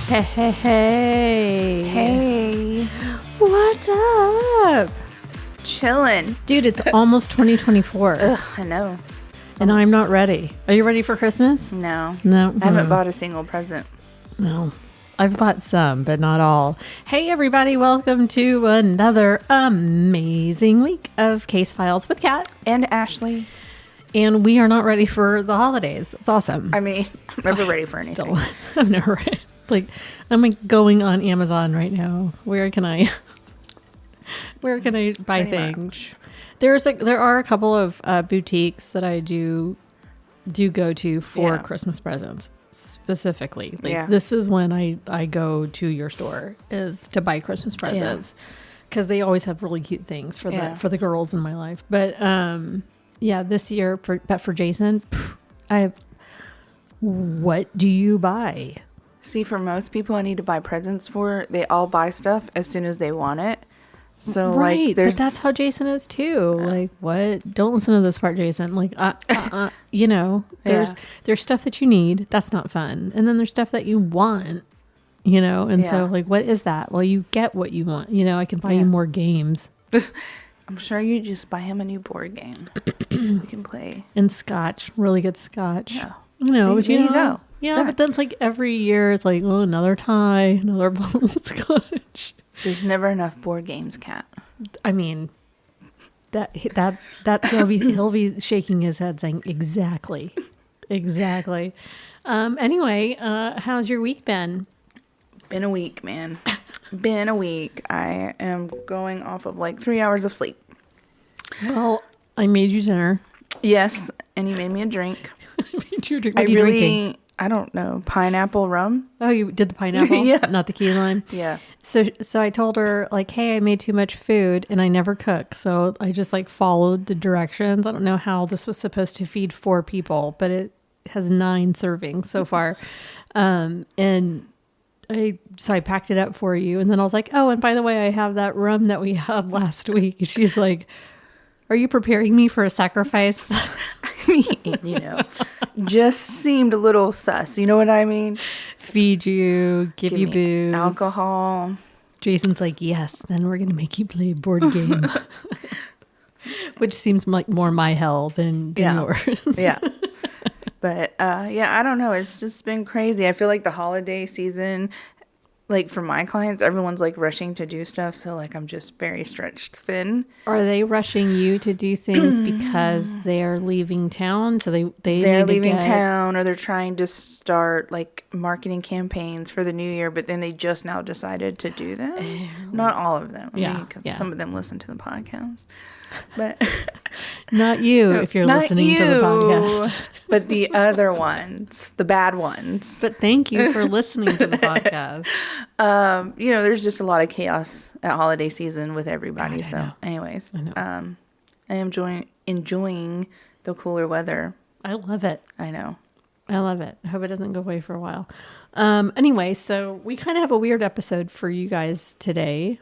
Hey, hey, hey. Hey. What's up? Chilling. Dude, it's almost 2024. Ugh, I know. And I'm not ready. Are you ready for Christmas? No. No. I haven't bought a single present. No. I've bought some, but not all. Hey, everybody. Welcome to another amazing week of Case Files with Kat. And Ashley. And we are not ready for the holidays. It's awesome. I mean, I'm never ready for anything. Still, I'm never ready. I'm going on Amazon right now. Where can I buy Pretty things? There are a couple of boutiques that I do go to for Christmas presents specifically. This is when I go to your store is to buy Christmas presents because they always have really cute things for the girls in my life. But this year for Jason, what do you buy? See, for most people I need to buy presents for, they all buy stuff as soon as they want it. So right, but that's how Jason is too. What? Don't listen to this part, Jason. There's stuff that you need. That's not fun. And then there's stuff that you want, So what is that? Well, you get what you want. I can buy you more games. I'm sure you just buy him a new board game. We can play. And scotch, really good scotch. Yeah. But you go. Yeah, but then it's every year it's another tie, another bottle of scotch. There's never enough board games, Kat. I mean, that he'll be shaking his head saying exactly. Anyway, how's your week been? Been a week, man. Been a week. I am going off of 3 hours of sleep. Well, I made you dinner. Yes, and you made me a drink. I made you a drink. What are you drinking? I don't know, pineapple rum. Oh, you did the pineapple? Yeah. Not the key lime? Yeah. So I told her, hey, I made too much food and I never cook. So I just followed the directions. I don't know how this was supposed to feed 4 people, but it has 9 servings so far. So I packed it up for you. And then I was like, oh, and by the way, I have that rum that we had last week. She's like, are you preparing me for a sacrifice? I mean, just seemed a little sus. You know what I mean? Feed you, give you booze. Alcohol. Jason's like, yes, then we're going to make you play a board game. Which seems like more my hell than yours. Yeah. But, I don't know. It's just been crazy. I feel like the holiday season, for my clients, everyone's rushing to do stuff. So I'm just very stretched thin. Are they rushing you to do things because they're leaving town? So they're leaving town, or they're trying to start marketing campaigns for the new year, but then they just now decided to do that. Not all of them. Because some of them listen to the podcast. But not you if you're listening to the podcast. But the other ones, the bad ones. But thank you for listening to the podcast. There's just a lot of chaos at holiday season with everybody. Anyways, I am enjoying the cooler weather. I love it. I know. I love it. I hope it doesn't go away for a while. Anyway, so we kind of have a weird episode for you guys today.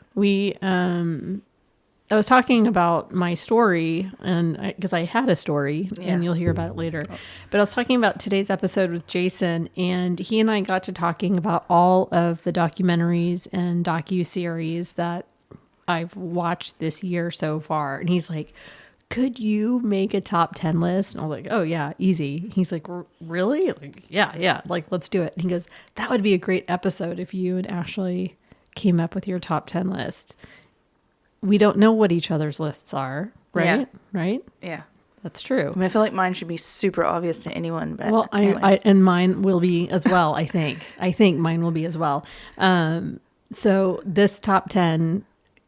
I was talking about my story, and because I had a story, and you'll hear about it later. But I was talking about today's episode with Jason, and he and I got to talking about all of the documentaries and docuseries that I've watched this year so far. And he's like, could you make a top 10 list? And I was like, oh, yeah, easy. He's like, really? Yeah, let's do it. And he goes, that would be a great episode if you and Ashley came up with your top 10 list. We don't know what each other's lists are, right? Yeah. Right? Yeah. That's true. I mean, I feel like mine should be super obvious to anyone, but well, and mine will be as well, I think. I think mine will be as well. So this top 10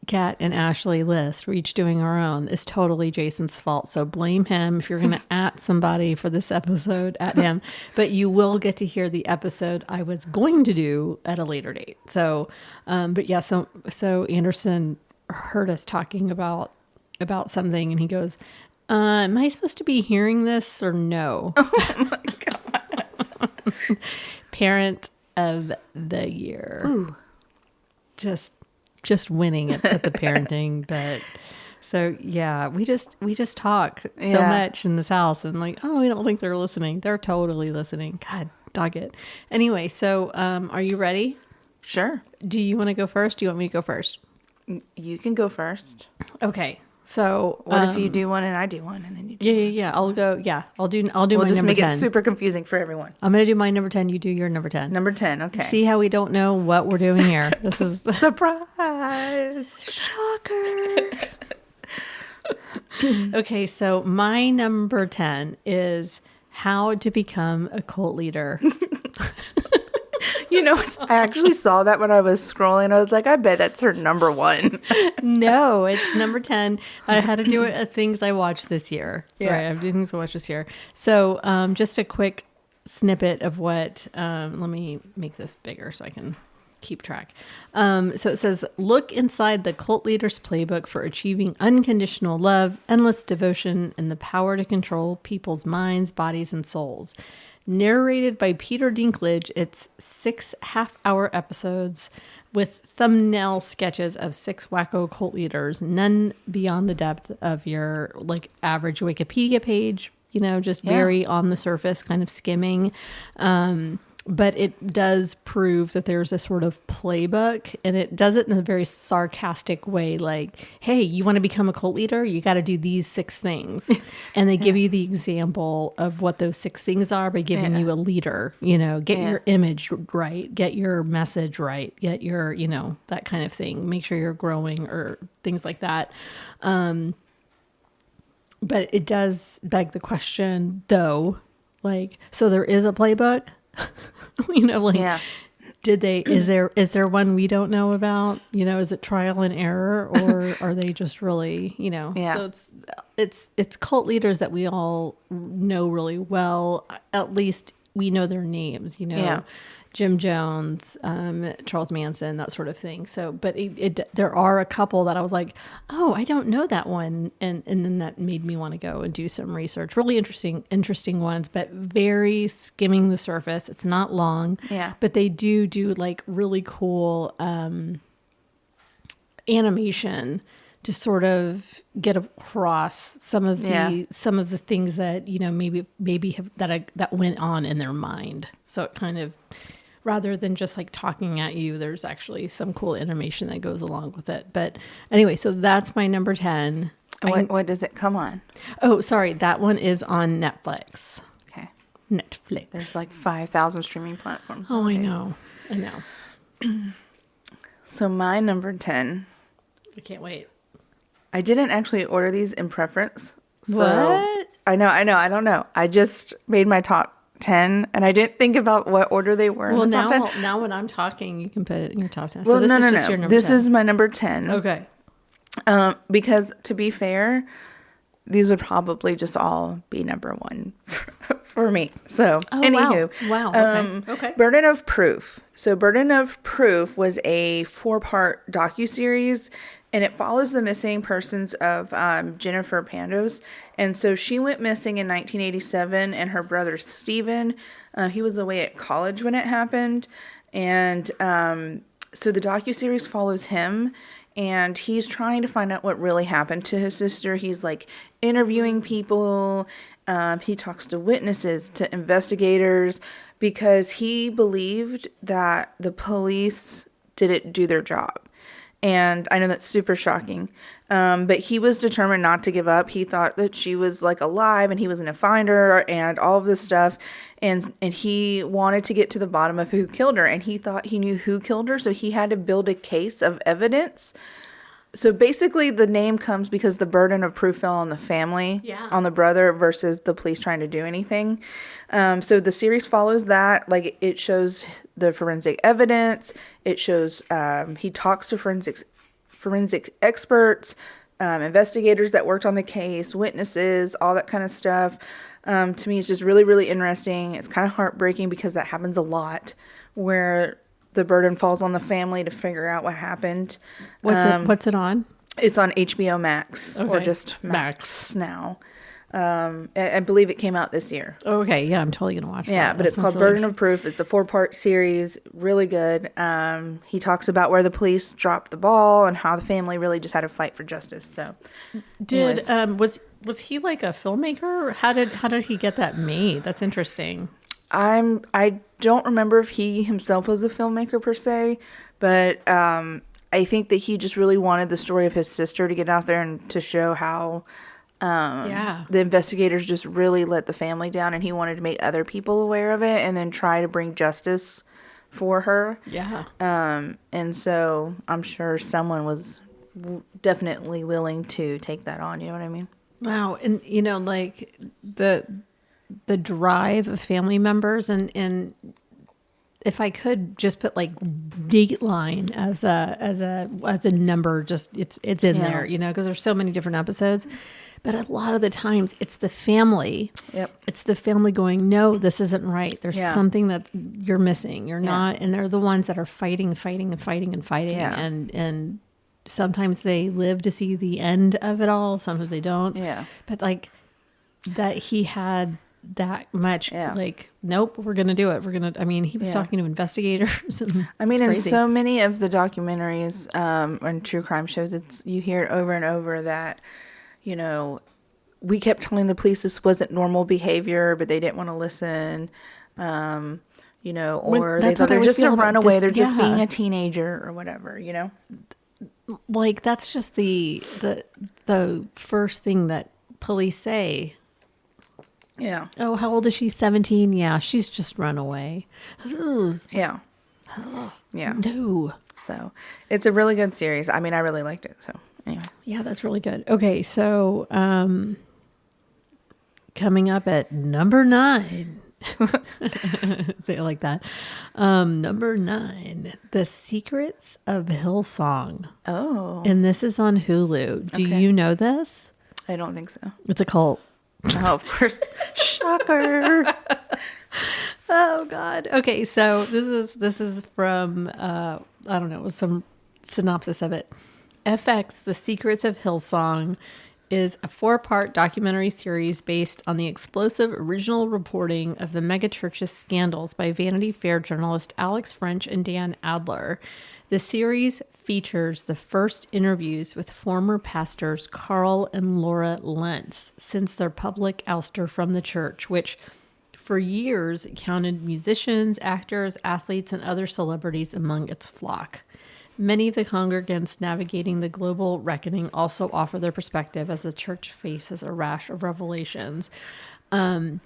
Kat and Ashley list, we're each doing our own, is totally Jason's fault. So blame him. If you're going to at somebody for this episode, at him. But you will get to hear the episode I was going to do at a later date. So, so Anderson heard us talking about something, and he goes, am I supposed to be hearing this or no? Oh my God. Parent of the year. Ooh. Just winning at the parenting. But so yeah, we just talk so much in this house, and we don't think they're listening. They're totally listening. God dog it. Anyway, so are you ready? Sure. Do you want to go first? Do you want me to go first? You can go first. Okay. So what if you do one and I do one and then you do Yeah. I'll go. Yeah. I'll do we'll my just number make 10. it super confusing for everyone. I'm going to do my number 10. You do your number 10. Number 10. Okay. See how we don't know what we're doing here. This is Surprise. shocker. Okay. So my number 10 is how to become a cult leader. You know, I actually saw that when I was scrolling. I was like, I bet that's her number 1. No, it's number 10. I had to do it at things I watched this year. Yeah. Right, I have to do things I watched this year. So just a quick snippet of what, let me make this bigger so I can keep track. So it says, look inside the cult leader's playbook for achieving unconditional love, endless devotion, and the power to control people's minds, bodies, and souls. Narrated by Peter Dinklage, it's 6 half-hour episodes with thumbnail sketches of 6 wacko cult leaders, none beyond the depth of your like average Wikipedia page, you know, just very on the surface, kind of skimming. But it does prove that there's a sort of playbook, and it does it in a very sarcastic way. Like, hey, you want to become a cult leader? You got to do these 6 things. And they give you the example of what those 6 things are by giving you a leader, you know, get your image right, get your message right, get your, you know, that kind of thing. Make sure you're growing or things like that. But it does beg the question, though, like, so there is a playbook. You know, like, did they, is there one we don't know about? You know, is it trial and error, or are they just really, you know, so it's cult leaders that we all know really well. At least we know their names, you know, Jim Jones, Charles Manson, that sort of thing. So, but there are a couple that I was like, oh, I don't know that one. And then that made me want to go and do some research. Really interesting ones, but very skimming the surface. It's not long, but they do like really cool animation to sort of get across some of the things that, you know, maybe have that went on in their mind. So it kind of, rather than just like talking at you, there's actually some cool animation that goes along with it. But anyway, so that's my number 10. What does it come on? Oh, sorry. That one is on Netflix. Okay. Netflix. There's like 5,000 streaming platforms. Oh, I know. So my number 10. I can't wait. I didn't actually order these in preference. So What? I know. I don't know. I just made my top 10 and I didn't think about what order they were. Well, in the top 10. now when I'm talking, you can put it in your top 10. Well, So this no. is just your number 10. This is my number 10. Okay. Because to be fair, these would probably just all be number 1 for me. So, anywho. Wow. Okay. Burden of Proof. So, Burden of Proof was a 4-part docuseries, and it follows the missing persons of Jennifer Pandos. And so she went missing in 1987, and her brother Steven, he was away at college when it happened. And so the docuseries follows him, and he's trying to find out what really happened to his sister. He's like interviewing people. He talks to witnesses, to investigators, because he believed that the police didn't do their job. And I know that's super shocking. But he was determined not to give up. He thought that she was like alive and he was going to find her and all of this stuff. And he wanted to get to the bottom of who killed her. And he thought he knew who killed her. So he had to build a case of evidence. So basically the name comes because the burden of proof fell on the family, on the brother versus the police trying to do anything. So the series follows that. Like, it shows the forensic evidence. It shows he talks to forensic experts, investigators that worked on the case, witnesses, all that kind of stuff. To me, it's just really, really interesting. It's kind of heartbreaking because that happens a lot, where the burden falls on the family to figure out what happened. What's it on? It's on HBO Max, or just Max now. I believe it came out this year. Okay, yeah, I'm totally gonna watch that. Yeah, but it's called Burden of Proof. It's a 4-part series, really good. He talks about where the police dropped the ball and how the family really just had to fight for justice. So, was he like a filmmaker? How did he get that made? That's interesting. I don't remember if he himself was a filmmaker per se. But I think that he just really wanted the story of his sister to get out there and to show how the investigators just really let the family down, and he wanted to make other people aware of it and then try to bring justice for her. Yeah. And so I'm sure someone was definitely willing to take that on. You know what I mean? Wow. And, you know, like the drive of family members and if I could just put like Dateline as a number, just it's in there, you know, because there's so many different episodes. But a lot of the times it's the family. Yep. It's the family going, no, this isn't right. There's something that you're missing. You're not. And they're the ones that are fighting. Yeah. And sometimes they live to see the end of it all. Sometimes they don't. Yeah. But like that he had that much like, nope, we're going to do it. He was talking to investigators. And in so many of the documentaries and true crime shows, you hear it over and over that, you know, we kept telling the police this wasn't normal behavior, but they didn't want to listen, you know, or they thought they were just a runaway. They're just being a teenager or whatever, you know? Like, that's just the first thing that police say. Yeah. Oh, how old is she? 17? Yeah, she's just run away. Ugh. Yeah. Yeah. No. So it's a really good series. I mean, I really liked it. So anyway. Yeah, that's really good. Okay, so coming up at number 9. Say it like that. Number 9, The Secrets of Hillsong. Oh. And this is on Hulu. Do you know this? I don't think so. It's a cult. Oh, of course. Shocker. Oh God. Okay, so this is from I don't know, it was some synopsis of it. FX, The Secrets of Hillsong, is a 4-part documentary series based on the explosive original reporting of the megachurch's scandals by Vanity Fair journalist Alex French and Dan Adler. The series features the first interviews with former pastors Carl and Laura Lentz since their public ouster from the church, which for years counted musicians, actors, athletes, and other celebrities among its flock. Many of the congregants navigating the global reckoning also offer their perspective as the church faces a rash of revelations. So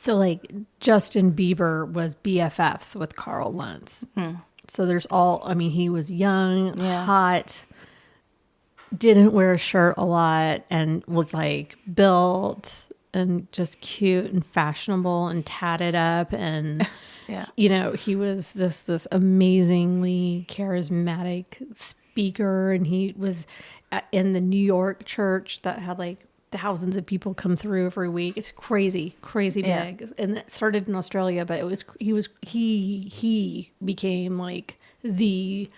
like Justin Bieber was BFFs with Carl Lentz. So there's he was young, hot, didn't wear a shirt a lot, and was like built and just cute and fashionable and tatted up. And, you know, he was this amazingly charismatic speaker. And he was in the New York church that had like thousands of people come through every week. It's crazy big. And it started in Australia, but he became like the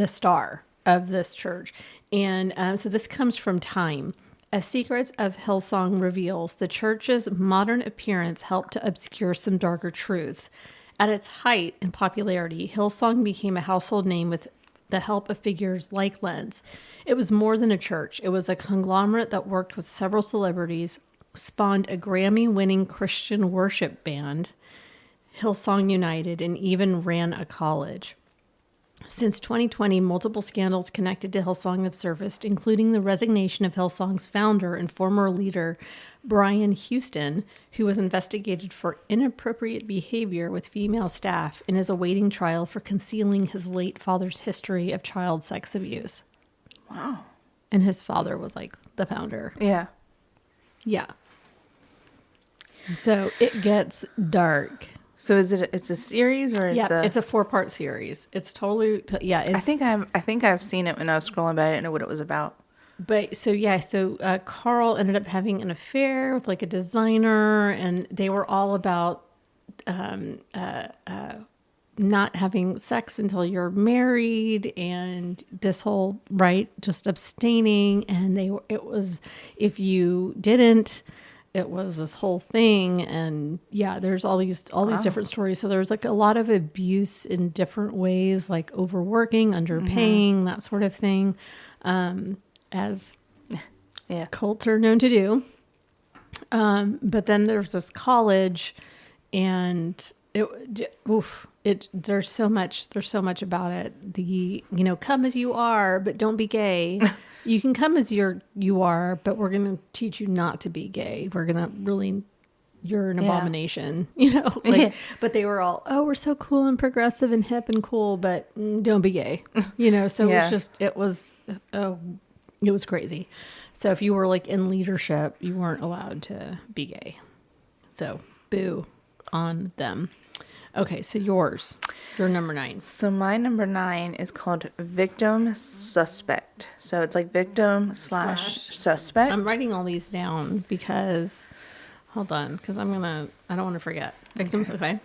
star of this church. And so this comes from Time. As Secrets of Hillsong reveals, the church's modern appearance helped to obscure some darker truths. At its height in popularity, Hillsong became a household name with the help of figures like Lentz. It was more than a church. It was a conglomerate that worked with several celebrities, spawned a Grammy-winning Christian worship band, Hillsong United, and even ran a college. Since 2020, multiple scandals connected to Hillsong have surfaced, including the resignation of Hillsong's founder and former leader, Brian Houston, who was investigated for inappropriate behavior with female staff and is awaiting trial for concealing his late father's history of child sex abuse. Wow. And his father was like the founder. Yeah. Yeah. So it gets dark. So it's a series or it's a 4-part series. It's totally I think I've seen it when I was scrolling by. I didn't know what it was about. But so Carl ended up having an affair with like a designer, and they were all about not having sex until you're married, and this whole just abstaining. And it was if you didn't. It was this whole thing, and there's all these different stories. So there's like a lot of abuse in different ways, like overworking, underpaying, that sort of thing, as cults are known to do. But then there's this college, and There's so much about it. Come as you are, but don't be gay. You can come as you are, but we're going to teach you not to be gay. We're going to really, you're an abomination, but they were all, oh, we're so cool and progressive and hip and cool, but don't be gay, so it was crazy. So if you were like in leadership, you weren't allowed to be gay. So boo on them. Okay, so your number 9. So my number 9 is called victim suspect. So it's like victim / suspect. I'm writing all these down because, hold on, because I don't want to forget. Victims, okay.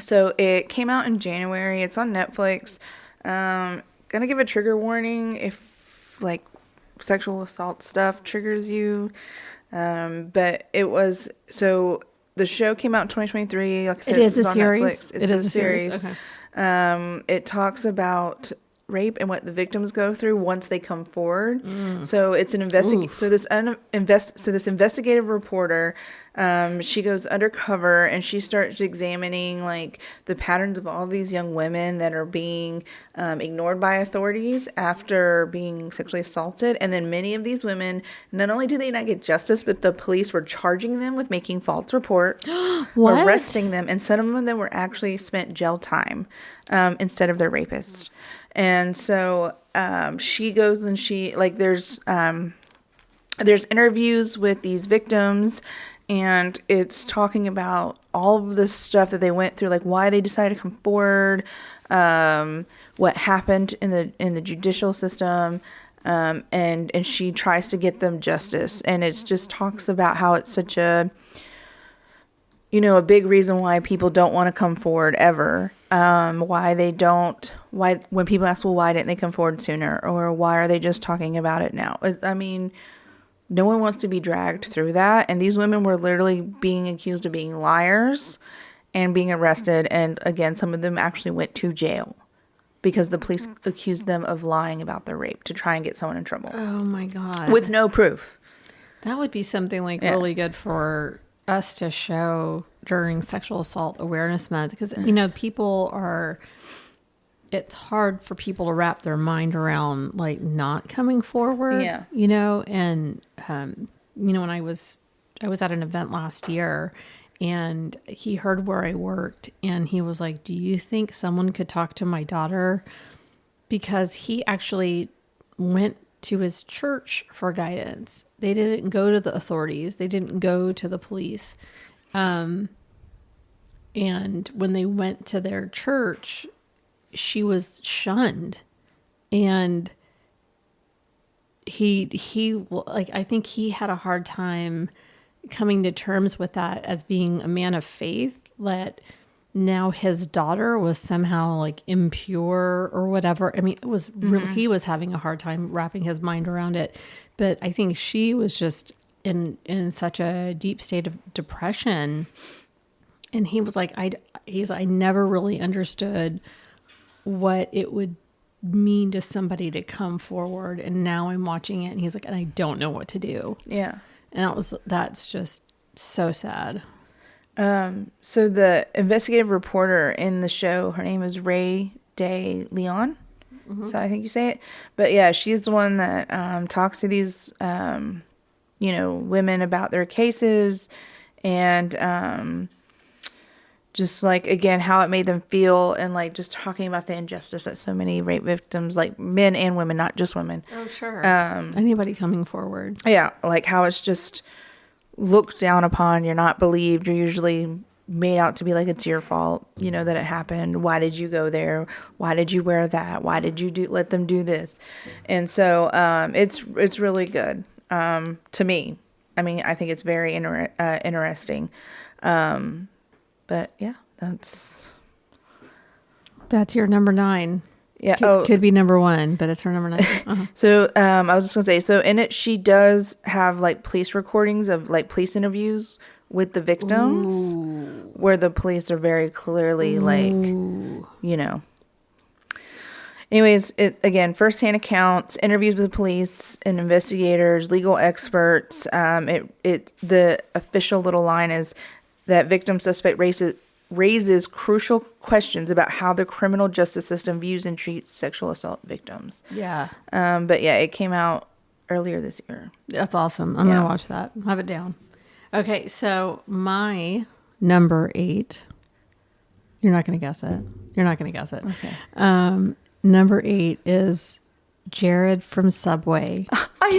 So it came out in January. It's on Netflix. Gonna give a trigger warning if like sexual assault stuff triggers you. But it was, so the show came out in 2023. Like I said, it is a on series. Netflix. It is a series. Okay. It talks about rape and what the victims go through once they come forward. So it's an this investigative reporter, she goes undercover and she starts examining like the patterns of all these young women that are being ignored by authorities after being sexually assaulted. And then many of these women, not only do they not get justice, but the police were charging them with making false reports, arresting them, and some of them were actually spent jail time instead of their rapists. And so she goes and there's interviews with these victims, and it's talking about all of the stuff that they went through, like why they decided to come forward, what happened in the judicial system, and she tries to get them justice. And it just talks about how it's such a big reason why people don't want to come forward ever. Why when people ask, well, why didn't they come forward sooner? Or why are they just talking about it now? I mean, no one wants to be dragged through that. And these women were literally being accused of being liars and being arrested. And again, some of them actually went to jail because the police accused them of lying about their rape to try and get someone in trouble. Oh my God. With no proof. That would be something really good for us to show during Sexual Assault Awareness Month, because it's hard for people to wrap their mind around like not coming forward. And when I was at an event last year, and he heard where I worked, and he was like, do you think someone could talk to my daughter? Because he actually went to his church for guidance. They didn't go to the authorities. They didn't go to the police. And when they went to their church, she was shunned. And I think he had a hard time coming to terms with that as being a man of faith, that now his daughter was somehow like impure or whatever. I mean, it was really, he was having a hard time wrapping his mind around it. But I think she was just in such a deep state of depression. And he was like, I never really understood what it would mean to somebody to come forward. And now I'm watching it, and he's like, and I don't know what to do. Yeah. And that's just so sad. So the investigative reporter in the show, her name is Ray De Leon. So I think you say it. But yeah, she's the one that talks to these, women about their cases, and just like, again, how it made them feel, and like just talking about the injustice that so many rape victims, like men and women, not just women. Oh, sure. Anybody coming forward. Yeah, like how it's just looked down upon. You're not believed. You're usually made out to be like it's your fault, that it happened. Why did you go there? Why did you wear that? Why did you let them do this? And so it's really good to me. I mean, I think it's very interesting. But yeah, that's your number 9. Yeah, could be number 1, but it's her number 9. Uh-huh. So I was just gonna say, so in it she does have like police recordings of like police interviews with the victims, where the police are very clearly Anyways, it again, firsthand accounts, interviews with the police and investigators, legal experts. The official little line is that victim suspect raises crucial questions about how the criminal justice system views and treats sexual assault victims. Yeah. But yeah, it came out earlier this year. That's awesome. I'm going to watch that. Have it down. Okay, so my number 8. You're not going to guess it. You're not going to guess it. Okay. Number 8 is Jared from Subway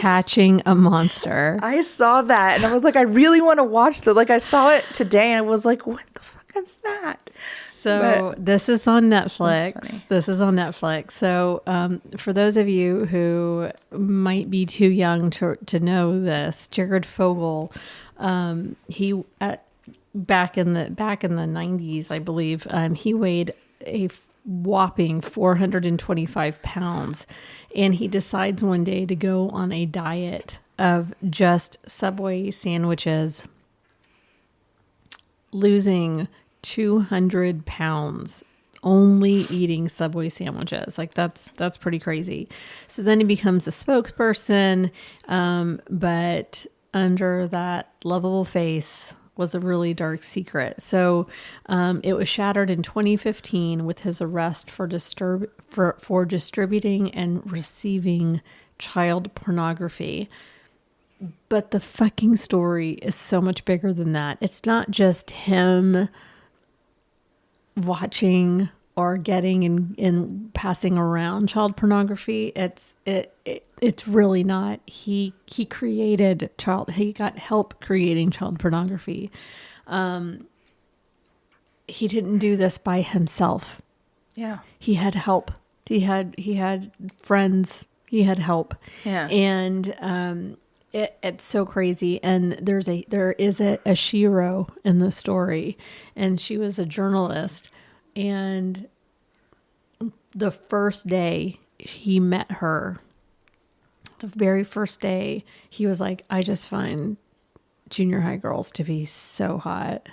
catching a monster. I saw that and I was like, I really want to watch that. Like, I saw it today and I was like, what the fuck is that? So this is on Netflix. This is on Netflix. So for those of you who might be too young to know this, Jared Fogle, he back in the 90s, I believe, he weighed a whopping 425 pounds, and he decides one day to go on a diet of just Subway sandwiches, losing 200 pounds only eating Subway sandwiches. Like that's pretty crazy. So then he becomes a spokesperson, but under that lovable face was a really dark secret. So it was shattered in 2015 with his arrest for distributing and receiving child pornography. But the fucking story is so much bigger than that. It's not just him watching or getting and passing around child pornography. It's really not. He got help creating child pornography. He didn't do this by himself. Yeah. He had help. He had friends. He had help. Yeah. And it's so crazy. And there is a Shiro in the story, and she was a journalist. And the first day he met her, the very first day, he was like, I just find junior high girls to be so hot.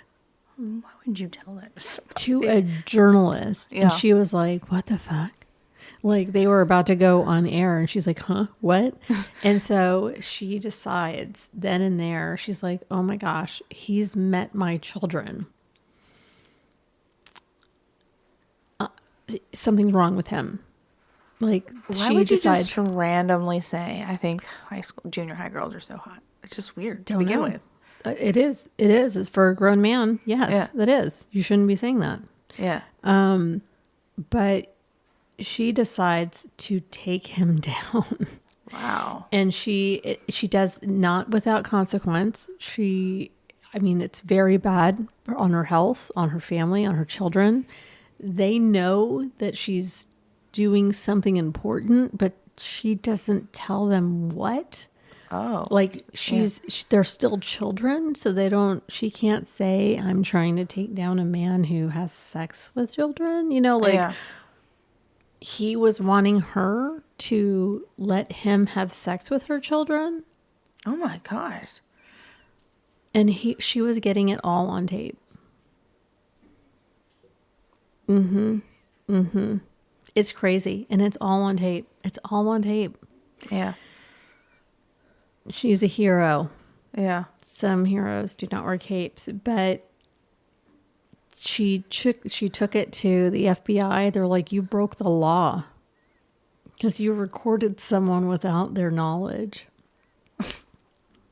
Why would you tell that to a journalist? Yeah. And she was like, what the fuck? Like, they were about to go on air, and she's like, huh, what? And so she decides then and there, she's like, oh my gosh, he's met my children. Something's wrong with him. Like, why she would decides you just randomly say, I think junior high girls are so hot? It's just weird to begin with. It is. It's for a grown man. Yes, it is. You shouldn't be saying that. Yeah. But she decides to take him down. Wow. And she does not without consequence. It's very bad on her health, on her family, on her children. They know that she's doing something important, but she doesn't tell them what. Oh. Like they're still children, so she can't say, I'm trying to take down a man who has sex with children. He was wanting her to let him have sex with her children. Oh my gosh. And she was getting it all on tape. It's crazy. And it's all on tape. It's all on tape. Yeah. She's a hero. Yeah. Some heroes do not wear capes, but she took it to the FBI. They're like, you broke the law because you recorded someone without their knowledge.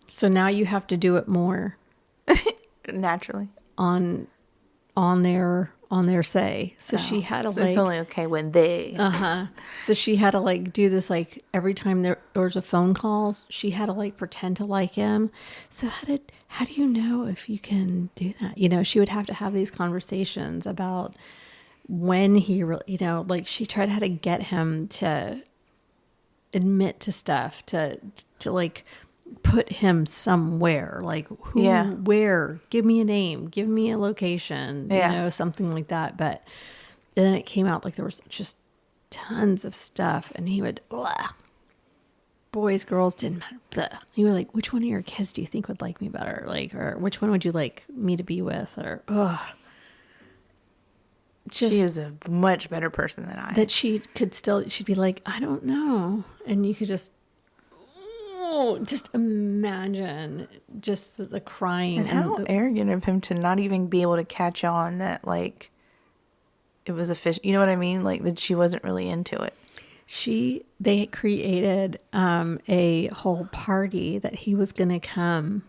So now you have to do it more. Naturally. On their say. So she had to it's only okay when they. So she had to do this every time there was a phone call, she had to pretend to like him. So how do you know if you can do that? She would have to have these conversations about when he really, she tried how to get him to admit to stuff, to put him somewhere, where, give me a name, give me a location, something like that. But then it came out there was just tons of stuff, and he would, boys, girls, didn't matter. Blah. He was like, which one of your kids do you think would like me better? Or which one would you like me to be with? Or, she is a much better person than I. That she'd be like, I don't know. And you could just, know. Just imagine just the crying. And how arrogant of him to not even be able to catch on that, like, it was a fish. You know what I mean? Like, that she wasn't really into it. They created a whole party that he was going to come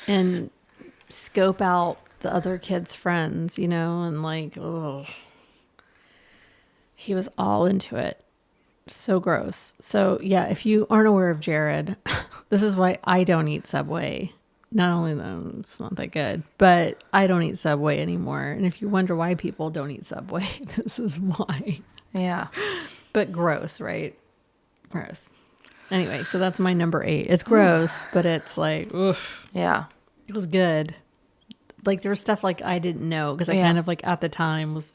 and scope out the other kids' friends, you know, and like, oh, he was all into it. So gross. So yeah, if you aren't aware of Jared, this is why I don't eat Subway. Not only though it's not that good, but I don't eat Subway anymore. And if you wonder why people don't eat Subway, this is why. Yeah. But gross, right? Gross. Anyway, so that's my number 8. It's gross, but it's like, oof. Yeah. It was good. Like there was stuff like I didn't know because I kind of like at the time was,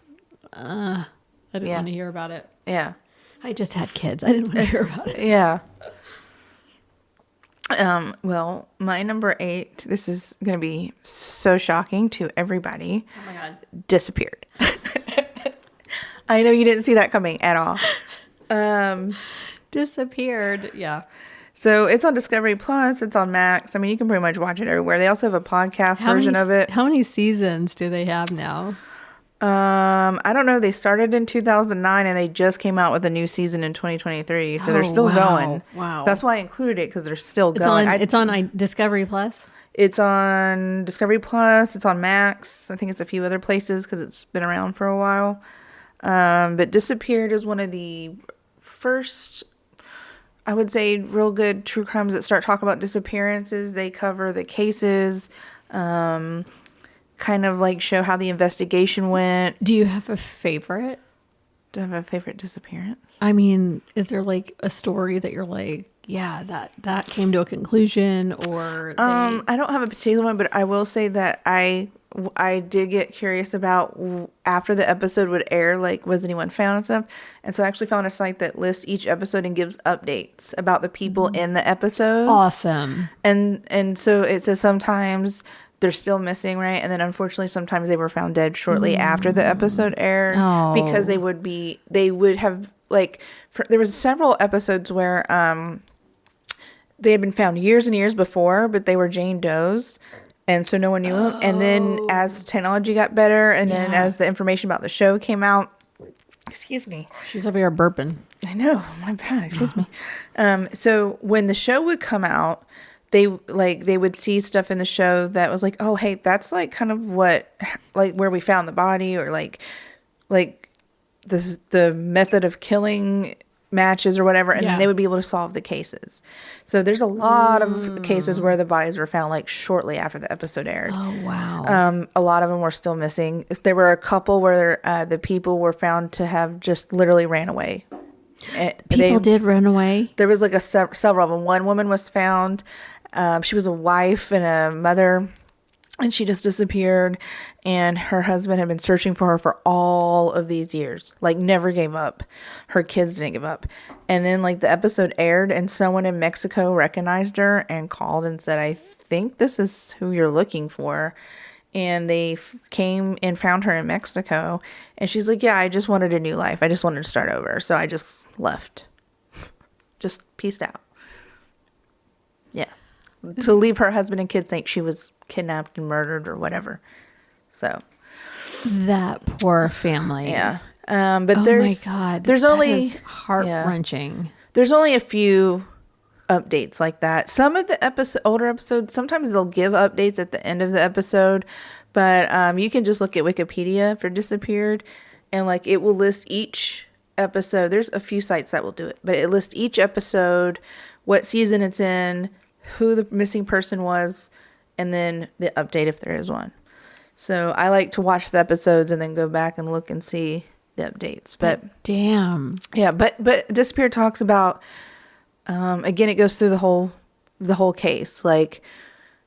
I didn't want to hear about it. Yeah. I just had kids. I didn't want to hear about it. Yeah. Well, my number 8, this is going to be so shocking to everybody. Oh my God. Disappeared. I know you didn't see that coming at all. Disappeared. Yeah. So it's on Discovery Plus. It's on Max. I mean, you can pretty much watch it everywhere. They also have a podcast version of it. How many seasons do they have now? I don't know. They started in 2009 and they just came out with a new season in 2023. So they're still going. Wow. That's why I included it because they're still going. It's on Discovery Plus? It's on Discovery Plus. It's on Max. I think it's a few other places because it's been around for a while. But Disappeared is one of the first, I would say, real good true crimes that start talking about disappearances. They cover the cases, kind of like show how the investigation went. Do you have a favorite? Do I have a favorite disappearance? I mean, is there like a story that you're like, yeah, that came to a conclusion, or I don't have a particular one, but I will say that I did get curious about after the episode would air, like, was anyone found and stuff. And so I actually found a site that lists each episode and gives updates about the people in the episode. Awesome. And so it says sometimes they're still missing, right? And then unfortunately sometimes they were found dead shortly after the episode aired because they would have, like, there was several episodes where they had been found years and years before, but they were Jane Does. And so no one knew them. And then as technology got better and then as the information about the show came out, excuse me. She's over here burping. I know, my bad, excuse me. So when the show would come out, they would see stuff in the show that was like, oh, hey, that's like kind of what, like where we found the body, or like this, the method of killing matches or whatever, and then they would be able to solve the cases. So there's a lot of cases where the bodies were found like shortly after the episode aired. Oh wow. A lot of them were still missing. There were a couple where the people were found to have just literally ran away. People did run away? There was like several of them. One woman was found. She was a wife and a mother, and she just disappeared, and her husband had been searching for her for all of these years, like never gave up. Her kids didn't give up. And then like the episode aired and someone in Mexico recognized her and called and said, I think this is who you're looking for. And they came and found her in Mexico, and she's like, yeah, I just wanted a new life. I just wanted to start over. So I just left. Just peaced out. Yeah. To leave her husband and kids think she was kidnapped and murdered or whatever. So that poor family. Yeah. But there's, my God, there's only heart-wrenching. Yeah. There's only a few updates like that. Some of the older episodes, sometimes they'll give updates at the end of the episode, but you can just look at Wikipedia for Disappeared, and like it will list each episode. There's a few sites that will do it, but it lists each episode, what season it's in, who the missing person was, and then the update if there is one. So I like to watch the episodes and then go back and look and see the updates. But damn. Yeah, but Disappeared talks about again, it goes through the whole case. Like,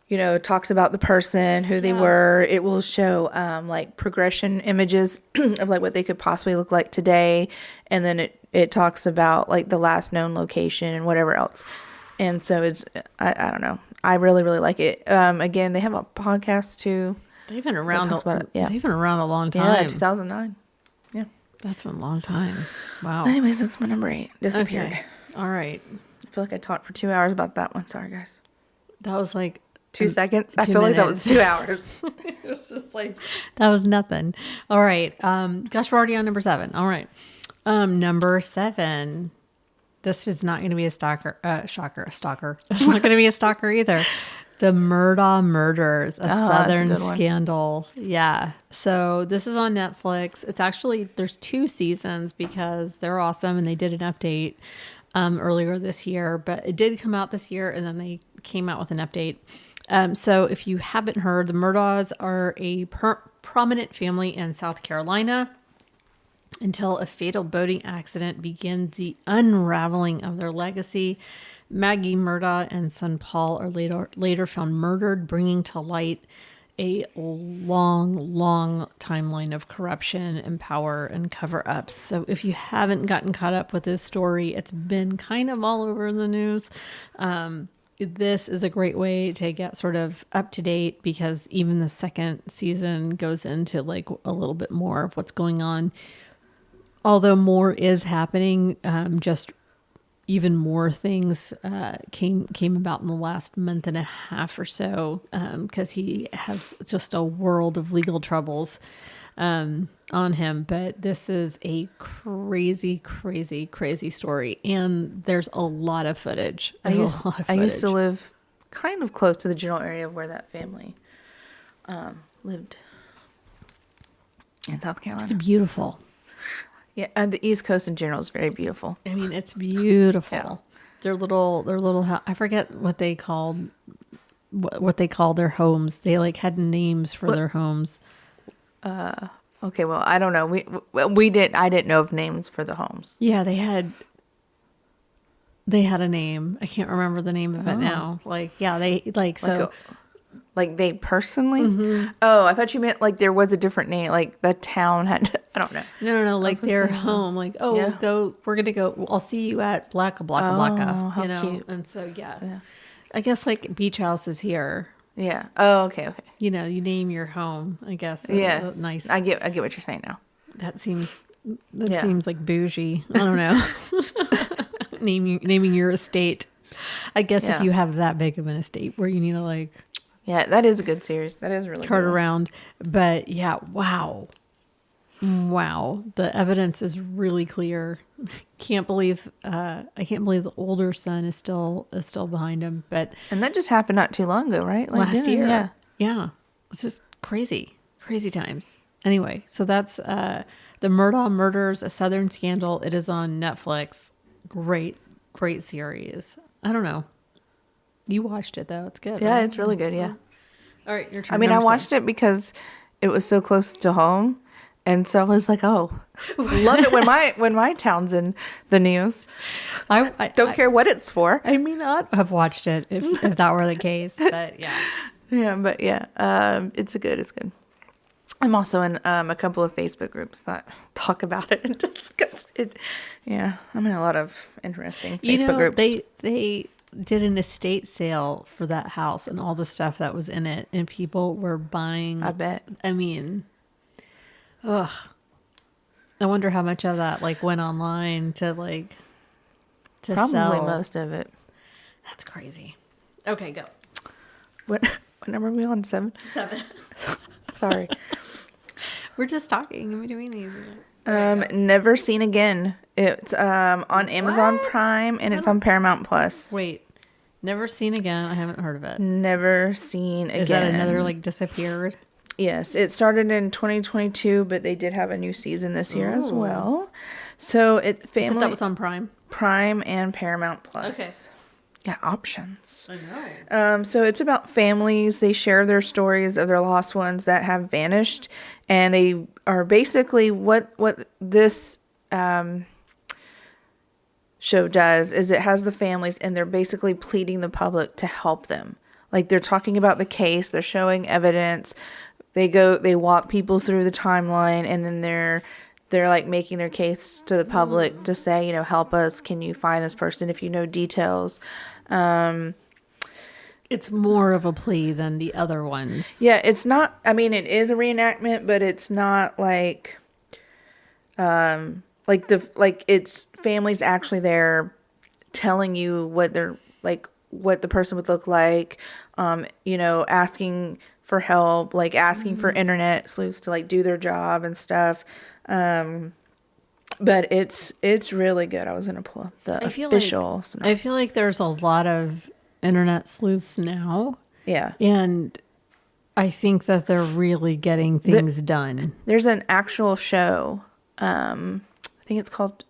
you know, it talks about the person, who they were. It will show like progression images of like what they could possibly look like today, and then it talks about like the last known location and whatever else. And so it's, I don't know. I really, really like it. Again, they have a podcast too. They've been around. They've been around a long time. Yeah, 2009. Yeah, that's been a long time. Wow. Anyways, that's my number 8. Disappeared. Okay. All right. feel like I talked for 2 hours about that one. Sorry, guys. That was like 2 seconds. I 2 feel like that was minutes. 2 hours. It was just like, that was nothing. All right. Gosh, we're already on number 7. All right. Number 7. This is not going to be a stalker. A stalker. It's not going to be a stalker either. The Murdaugh Murders, a Southern Scandal. Yeah. So this is on Netflix. It's actually, there's 2 seasons because they're awesome and they did an update earlier this year, but it did come out this year and then they came out with an update. So if you haven't heard, the Murdaughs are a prominent family in South Carolina until a fatal boating accident begins the unraveling of their legacy. Maggie Murdaugh and son Paul are later found murdered, bringing to light a long timeline of corruption and power and cover-ups. So if you haven't gotten caught up with this story, it's been kind of all over the news. This is a great way to get sort of up to date because even the second season goes into like a little bit more of what's going on. Although more is happening, just even more things came about in the last month and a half or so because he has just a world of legal troubles on him. But this is a crazy story, and there's a lot of footage. I used to live kind of close to the general area of where that family lived in South Carolina. It's beautiful. Yeah, and the East Coast in general is very beautiful. I mean, it's beautiful. Yeah. Their little I forget what they called their homes. They like had names for their homes. Okay, well, I don't know. I didn't know of names for the homes. Yeah, they had a name. I can't remember the name of it now. Like, yeah, they like so. Like they personally? Mm-hmm. Oh, I thought you meant like there was a different name. Like the town had. I don't know. No. Like their home. Like we're gonna go. I'll see you at Blacka. How cute. And so yeah, I guess like beach houses here. Yeah. Oh, okay. You know, you name your home. I guess. Yes. Nice. I get what you're saying now. That seems like bougie. I don't know. naming your estate. I guess if you have that big of an estate where you need to like. Yeah, that is a good series. That is really cart around. But yeah, wow. The evidence is really clear. I can't believe the older son is still behind him. And that just happened not too long ago, right? Like last year. Yeah. It's just crazy times. Anyway, so that's the Murdaugh Murders, a Southern Scandal. It is on Netflix. Great series. I don't know. You watched it though. It's good. Yeah, right? It's really good. Yeah. All right, your turn. I mean, I watched it because it was so close to home, and so I was like, "Oh, love it when my town's in the news." I don't care what it's for. I may not have watched it if that were the case, but yeah. It's good. I'm also in a couple of Facebook groups that talk about it and discuss it. Yeah, I'm in a lot of interesting Facebook groups. They did an estate sale for that house and all the stuff that was in it, and people were buying. I bet. I mean, I wonder how much of that like went online to Probably sell. Most of it. That's crazy. Okay, go. What number are we on? 7? 7. Sorry. We're just talking in between these. Never Seen Again. It's on Amazon Prime and it's on Paramount Plus. Wait, Never Seen Again. I haven't heard of it. Never Seen Again. Is that another like disappeared? Yes, it started in 2022, but they did have a new season this year as well. So that was on Prime and Paramount Plus. Okay. Got options. I know. So it's about families. They share their stories of their lost ones that have vanished, and they are basically what this show does is it has the families, and they're basically pleading the public to help them. Like they're talking about the case, they're showing evidence. They walk people through the timeline, and then they're like making their case to the public to say, help us. Can you find this person if you know details? It's more of a plea than the other ones. Yeah, it's not. I mean, it is a reenactment, but it's not like it's families actually there telling you what they're like, what the person would look like, you know, asking for help, like asking for internet sleuths to like do their job and stuff. But it's really good. I was gonna pull up the official. I feel like there's a lot of internet sleuths now. Yeah. And I think that they're really getting things done. There's an actual show. I think it's called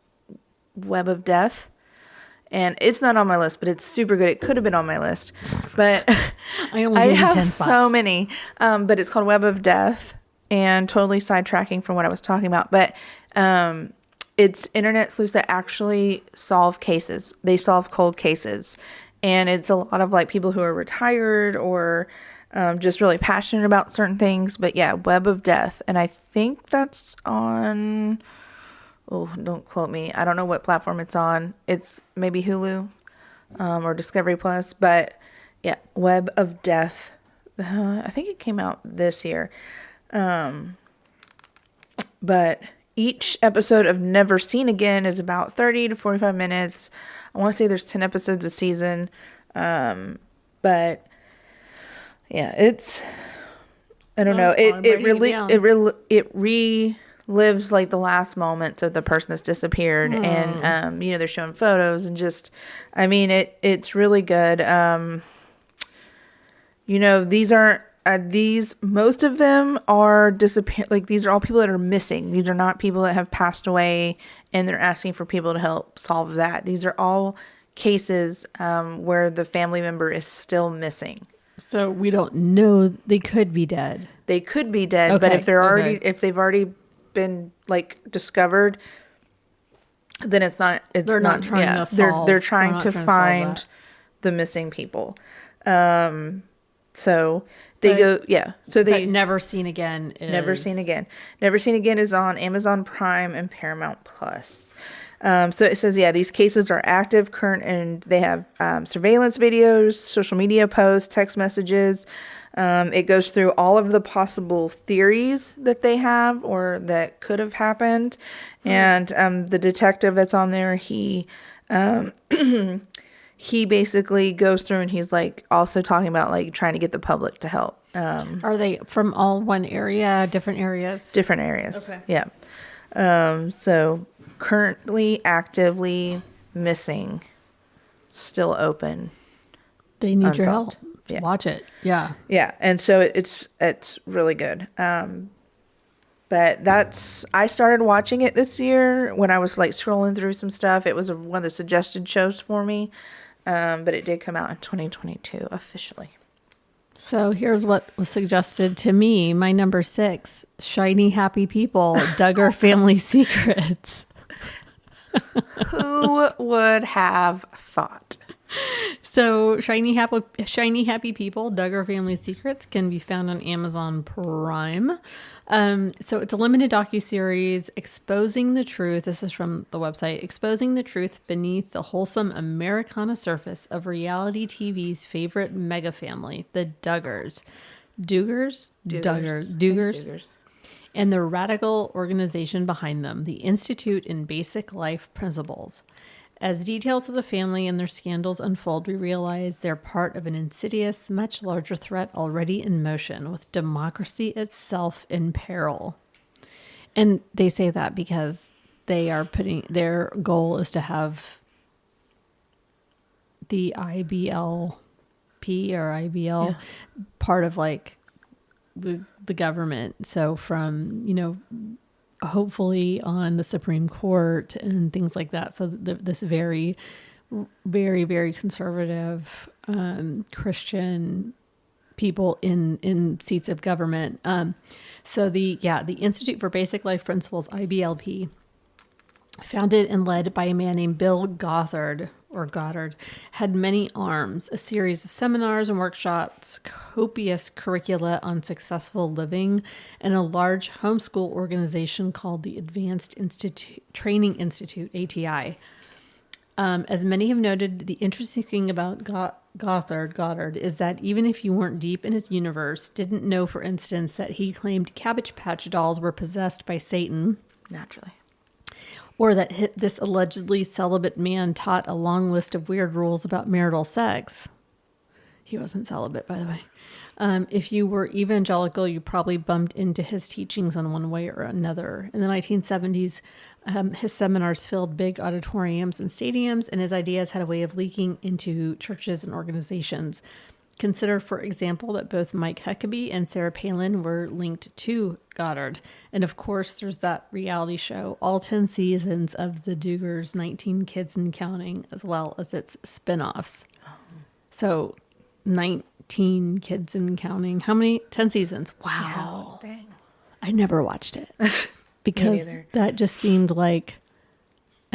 Web of Death. And it's not on my list, but it's super good. It could have been on my list, but I have so many. But it's called Web of Death, and totally sidetracking from what I was talking about. But it's internet sleuths that actually solve cases. They solve cold cases, and it's a lot of like people who are retired or just really passionate about certain things. But yeah, Web of Death, and I think that's on. Oh, don't quote me. I don't know what platform it's on. It's maybe Hulu or Discovery Plus. But yeah, Web of Death. I think it came out this year. But each episode of Never Seen Again is about 30 to 45 minutes. I want to say there's 10 episodes a season. But yeah, it's, I don't know. It relives like the last moments of the person that's disappeared. And, you know, they're showing photos and just, I mean, it's really good. You know, these aren't, most of them are like, these are all people that are missing. These are not people that have passed away and they're asking for people to help solve that. These are all cases where the family member is still missing. So we don't know. They could be dead. They could be dead, okay. But if they've already been like discovered, then they're not trying to solve. They're trying to find the missing people. So they go, yeah. So they Never Seen Again. Never Seen Again. Never Seen Again is on Amazon Prime and Paramount Plus. So it says, yeah, these cases are active, current, and they have surveillance videos, social media posts, text messages. It goes through all of the possible theories that they have or that could have happened. And the detective that's on there, he basically goes through and he's like also talking about like trying to get the public to help. Are they from all one area, different areas? Different areas. Okay. Yeah. So currently actively missing, still open. They need your help. Yeah. Watch it. Yeah. Yeah. And so it's really good. But I started watching it this year when I was like scrolling through some stuff. It was one of the suggested shows for me. But it did come out in 2022 officially. So here's what was suggested to me. My number 6, Shiny Happy People, Duggar Family Secrets. Who would have thought? So Shiny Happy People, Duggar Family Secrets can be found on Amazon Prime. So it's a limited docuseries exposing the truth. This is from the website. Exposing the truth beneath the wholesome Americana surface of reality TV's favorite mega family, the Duggars. Duggars. And the radical organization behind them, the Institute in Basic Life Principles. As details of the family and their scandals unfold, we realize they're part of an insidious, much larger threat already in motion, with democracy itself in peril. And they say that because they are their goal is to have the IBLP or IBL part of like the government. So from, you know, hopefully on the Supreme Court and things like that. So this very, very, very conservative Christian people in seats of government. So the Institute for Basic Life Principles, IBLP, founded and led by a man named Bill Gothard, had many arms, a series of seminars and workshops, copious curricula on successful living, and a large homeschool organization called the Advanced Training Institute, ATI. As many have noted, the interesting thing about Gothard is that even if you weren't deep in his universe, didn't know, for instance, that he claimed Cabbage Patch dolls were possessed by Satan. Naturally. Or that this allegedly celibate man taught a long list of weird rules about marital sex. He wasn't celibate, by the way. If you were evangelical, you probably bumped into his teachings in one way or another. In the 1970s, his seminars filled big auditoriums and stadiums, and his ideas had a way of leaking into churches and organizations. Consider, for example, that both Mike Huckabee and Sarah Palin were linked to Goddard. And of course, there's that reality show, all 10 seasons of The Duggars, 19 Kids and Counting, as well as its spinoffs. So 19 Kids and Counting. How many? 10 seasons. Wow. Yeah, dang. I never watched it because that just seemed like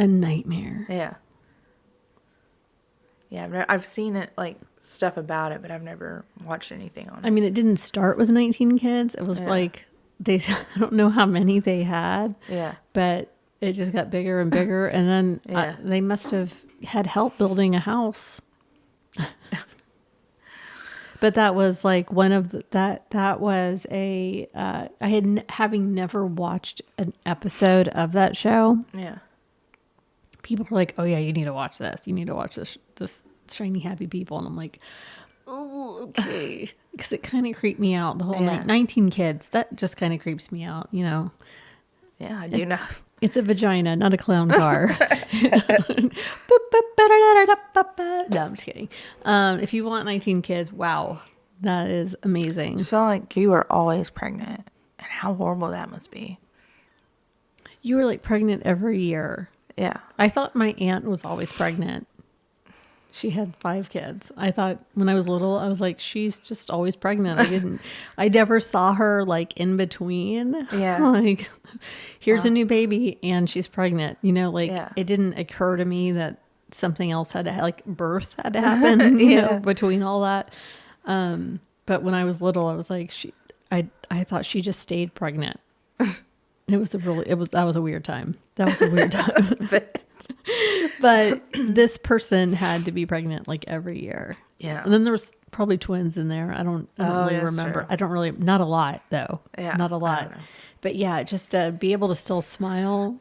a nightmare. Yeah. Yeah, I've seen it, like, stuff about it, but I've never watched anything on it. I mean, it didn't start with 19 kids. It was like, I don't know how many they had. Yeah. But it just got bigger and bigger. And then they must have had help building a house. But that was like one of that was a, having never watched an episode of that show. Yeah. People are like, oh yeah, you need to watch this. You need to watch this Shiny Happy People. And I'm like, oh, okay. Because it kind of creeped me out. The whole 19 kids, that just kind of creeps me out, you know. Yeah, I do know. It's a vagina, not a clown car. No, I'm just kidding. If you want 19 kids, wow, that is amazing. So like you were always pregnant, and how horrible that must be. You were like pregnant every year. Yeah. I thought my aunt was always pregnant. She had 5 kids. I thought when I was little, I was like, she's just always pregnant. I never saw her like in between. Yeah. Like, here's a new baby and she's pregnant. You know, like it didn't occur to me that something else had to, like birth had to happen, you know, between all that. But when I was little, I was like, I thought she just stayed pregnant. That was a weird time. That was a weird time. But this person had to be pregnant like every year. Yeah. And then there was probably twins in there. I don't really remember. True. I don't really, not a lot though. Yeah. Not a lot. But yeah, just be able to still smile.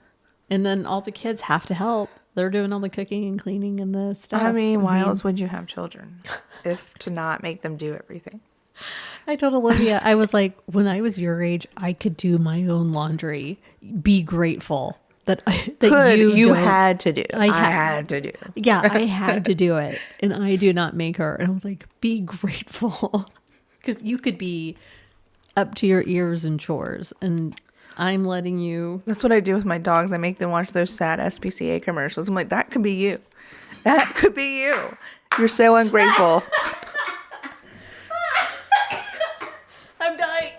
And then all the kids have to help. They're doing all the cooking and cleaning and the stuff. I mean, why else would you have children if to not make them do everything? I told Olivia, I was like, when I was your age, I could do my own laundry. Be grateful that you had to do. I had to do. Yeah, I had to do it. And I do not make her. And I was like, be grateful. Because you could be up to your ears in chores. And I'm letting you. That's what I do with my dogs. I make them watch those sad SPCA commercials. I'm like, that could be you. That could be you. You're so ungrateful. I'm dying.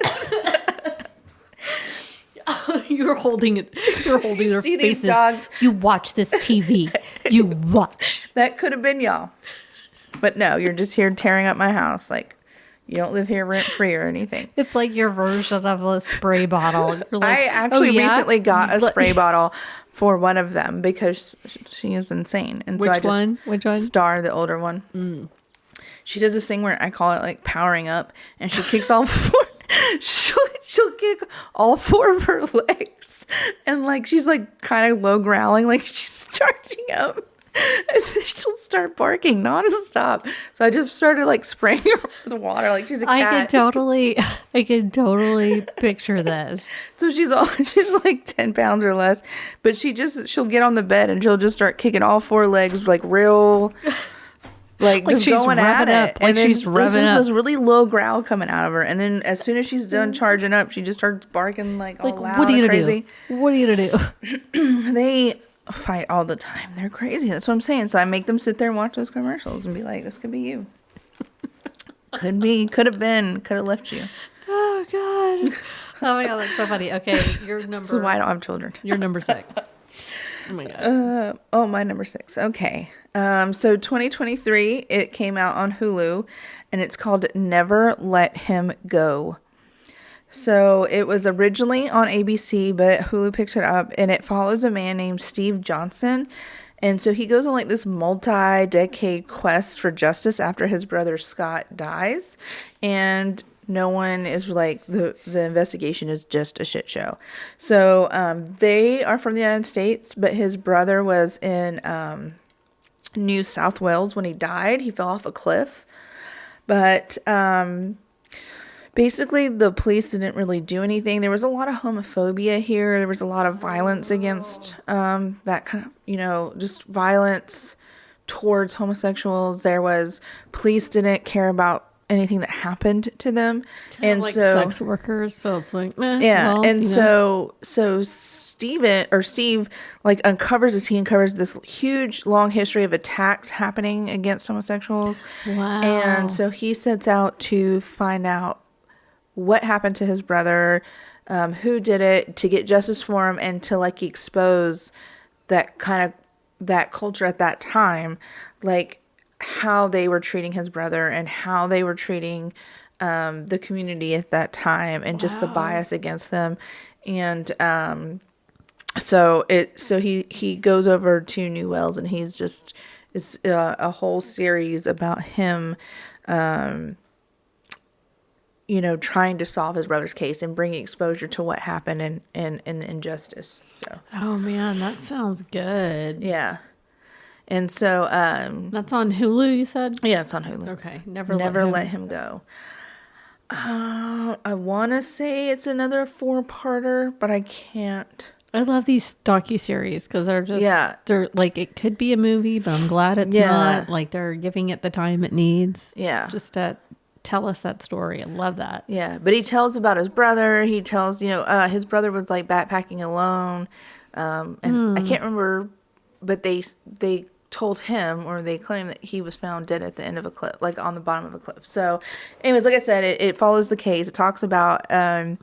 You're holding it. You're holding their see faces. These dogs? You watch this TV. You watch. That could have been y'all. But no, you're just here tearing up my house. Like, you don't live here rent free or anything. It's like your version of a spray bottle. You're like, I actually recently got a spray bottle for one of them because she is insane. And Which so I just one? Which one? Star, the older one. Mm. She does this thing where I call it like powering up, and she kicks all four. She'll kick all 4 of her legs, and like she's like kind of low growling, like she's charging up, and then she'll start barking nonstop. So I just started like spraying her with water, like she's a cat. I can totally picture this. So she's like 10 pounds or less, but she'll get on the bed and she'll just start kicking all 4 legs like real. Like just she's going at it. Like she's revving up. This really low growl coming out of her. And then as soon as she's done charging up, she just starts barking like all loud what are you and gonna crazy. Do? What are you going to do? They fight all the time. They're crazy. That's what I'm saying. So I make them sit there and watch those commercials and be like, this could be you. Could be. Could have been. Could have left you. Oh, God. Oh, my God. That's so funny. Okay. Your number. This is why I don't have children. You're number 6. Oh, my God. My number 6. Okay. So 2023, it came out on Hulu, and it's called Never Let Him Go. So it was originally on ABC, but Hulu picks it up, and it follows a man named Steve Johnson. And so he goes on like this multi-decade quest for justice after his brother Scott dies. And No one is like the investigation is just a shit show. So they are from the United States, but his brother was in New South Wales when he died. He fell off a cliff. But basically, the police didn't really do anything. There was a lot of homophobia here. There was a lot of violence against that kind of, just violence towards homosexuals. There was, police didn't care about anything that happened to them. Kind and of like so sex workers. So it's like, yeah. Well, and so Steve like uncovers this huge long history of attacks happening against homosexuals. Wow. And so he sets out to find out what happened to his brother, who did it, to get justice for him, and to like expose that culture at that time, like how they were treating his brother and how they were treating the community at that time, and just the bias against them. And so he goes over to New Wales, and it's a whole series about him trying to solve his brother's case and bringing exposure to what happened and the injustice. So oh man, that sounds good. Yeah. And so that's on Hulu, you said? Yeah, it's on Hulu. Okay. Never let him go. I want to say it's another 4-parter, but I can't. I love these docuseries because they're like, it could be a movie, but I'm glad it's not. Like, they're giving it the time it needs. Yeah. Just to tell us that story. I love that. Yeah. But he tells about his brother. He tells, his brother was like backpacking alone. And I can't remember, but they told him, or they claim that he was found dead at the end of a cliff, like on the bottom of a cliff. So anyways, like I said, it follows the case. It talks about, him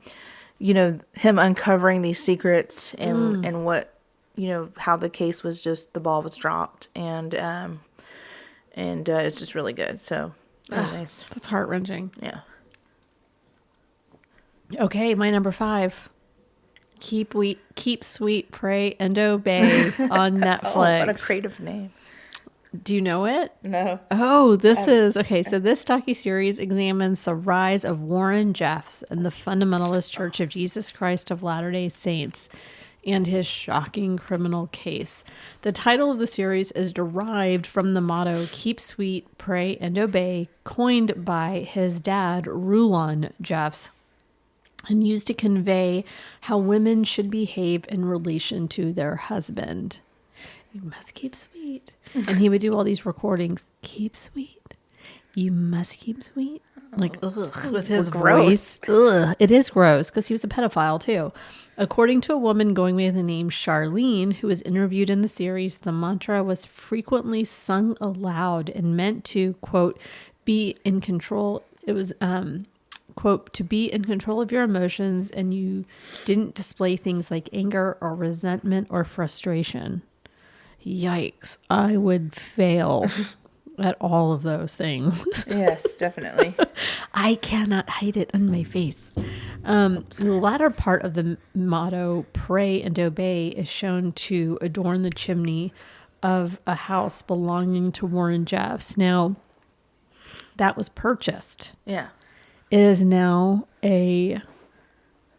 uncovering these secrets and what, how the case was just, the ball was dropped, and it's just really good. So nice. That's heart-wrenching. Yeah. Okay. My number 5. Keep Sweet, Pray, and Obey on Netflix. Oh, what a creative name. Do you know it? No. Oh, so this docuseries examines the rise of Warren Jeffs and the Fundamentalist Church of Jesus Christ of Latter-day Saints and his shocking criminal case. The title of the series is derived from the motto, Keep Sweet, Pray, and Obey, coined by his dad, Rulon Jeffs, and used to convey how women should behave in relation to their husband. You must keep sweet. And he would do all these recordings. Keep sweet. You must keep sweet. Like, ugh, with his voice. Ugh. It is gross because he was a pedophile too. According to a woman going by the name Charlene, who was interviewed in the series, the mantra was frequently sung aloud and meant to, quote, be in control. It was, quote, to be in control of your emotions, and you didn't display things like anger or resentment or frustration. Yikes. I would fail at all of those things. Yes, definitely. I cannot hide it on my face. The latter part of the motto, Pray and Obey, is shown to adorn the chimney of a house belonging to Warren Jeffs. Now, that was purchased. Yeah. It is now a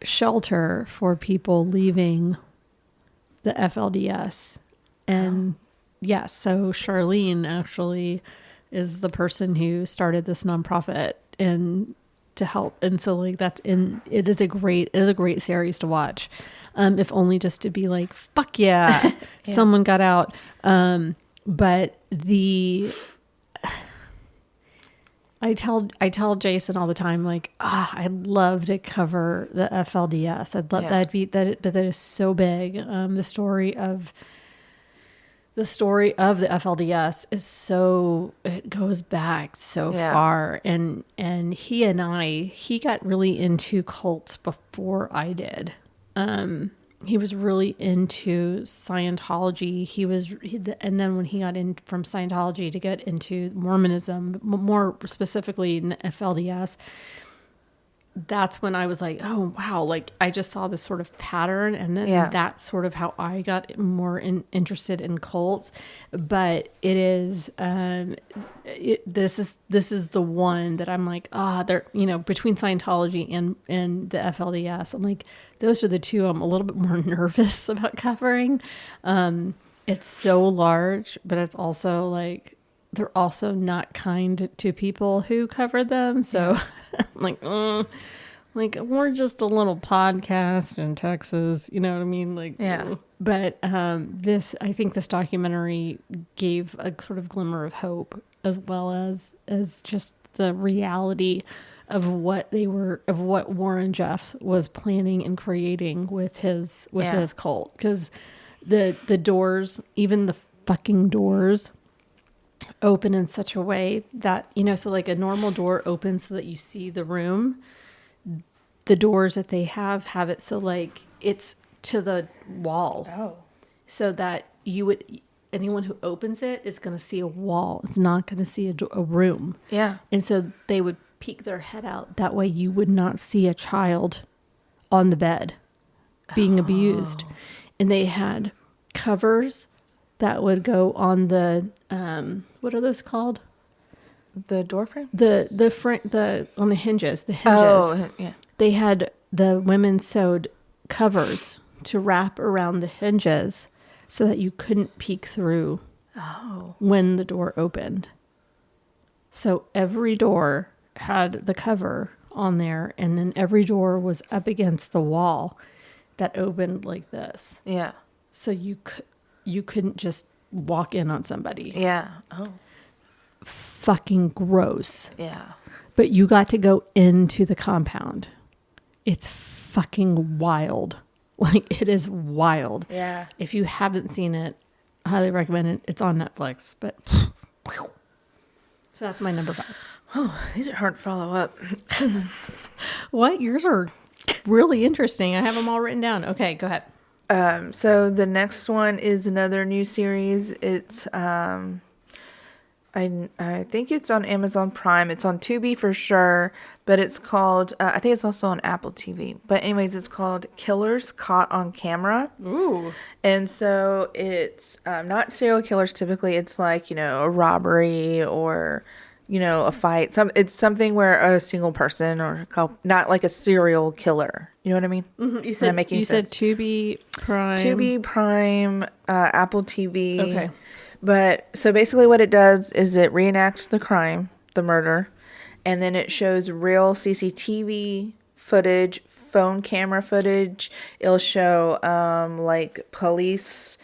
shelter for people leaving the FLDS. And yes, so Charlene actually is the person who started this nonprofit and to help. And so like it is a great series to watch. If only just to be like, fuck yeah, yeah. Someone got out. But I tell Jason all the time, like, I'd love to cover the FLDS. I'd love but that is so big. The story of the FLDS is it goes back so far. And he got really into cults before I did. He was really into Scientology. And then when he got in from Scientology to get into Mormonism, more specifically in the FLDS, that's when I was like, oh, wow. Like I just saw this sort of pattern. And then that's sort of how I got more interested in cults. But it is, this is the one that I'm like, they're, between Scientology and the FLDS, I'm like, those are the two I'm a little bit more nervous about covering. It's so large, but it's also like, they're also not kind to people who cover them. So I'm like, we're just a little podcast in Texas. You know what I mean? Like, but I think this documentary gave a sort of glimmer of hope, as well as just the reality of what Warren Jeffs was planning and creating with his cult. Because the doors, even the fucking doors, open in such a way that, so like a normal door opens so that you see the room. The doors that they have it so like it's to the wall. Oh. So that anyone who opens it is going to see a wall. It's not going to see a room. Yeah. And so they would peek their head out. That way you would not see a child on the bed being abused. And they had covers that would go on the, what are those called? The door frame? On the hinges. Oh, yeah. They had the women sewed covers to wrap around the hinges so that you couldn't peek through when the door opened. So every door had the cover on there, and then every door was up against the wall that opened like this. Yeah. So you couldn't just walk in on somebody. Yeah. Oh. Fucking gross. Yeah. But you got to go into the compound. It's fucking wild. Like, it is wild. Yeah. If you haven't seen it, I highly recommend it. It's on Netflix. But so that's my number 5. Oh, these are hard to follow up. What? Yours are really interesting. I have them all written down. Okay, go ahead. So the next one is another new series. It's I think it's on Amazon Prime. It's on Tubi for sure, but it's called, I think it's also on Apple TV. But anyways, it's called Killers Caught on Camera. Ooh. And so it's not serial killers typically. It's like, a robbery or, a fight. It's something where a single person or a couple, not like a serial killer. You know what I mean? Mm-hmm. You said Tubi Prime. Tubi Prime, Apple TV. Okay. But so basically what it does is it reenacts the crime, the murder, and then it shows real CCTV footage, phone camera footage. It'll show like police,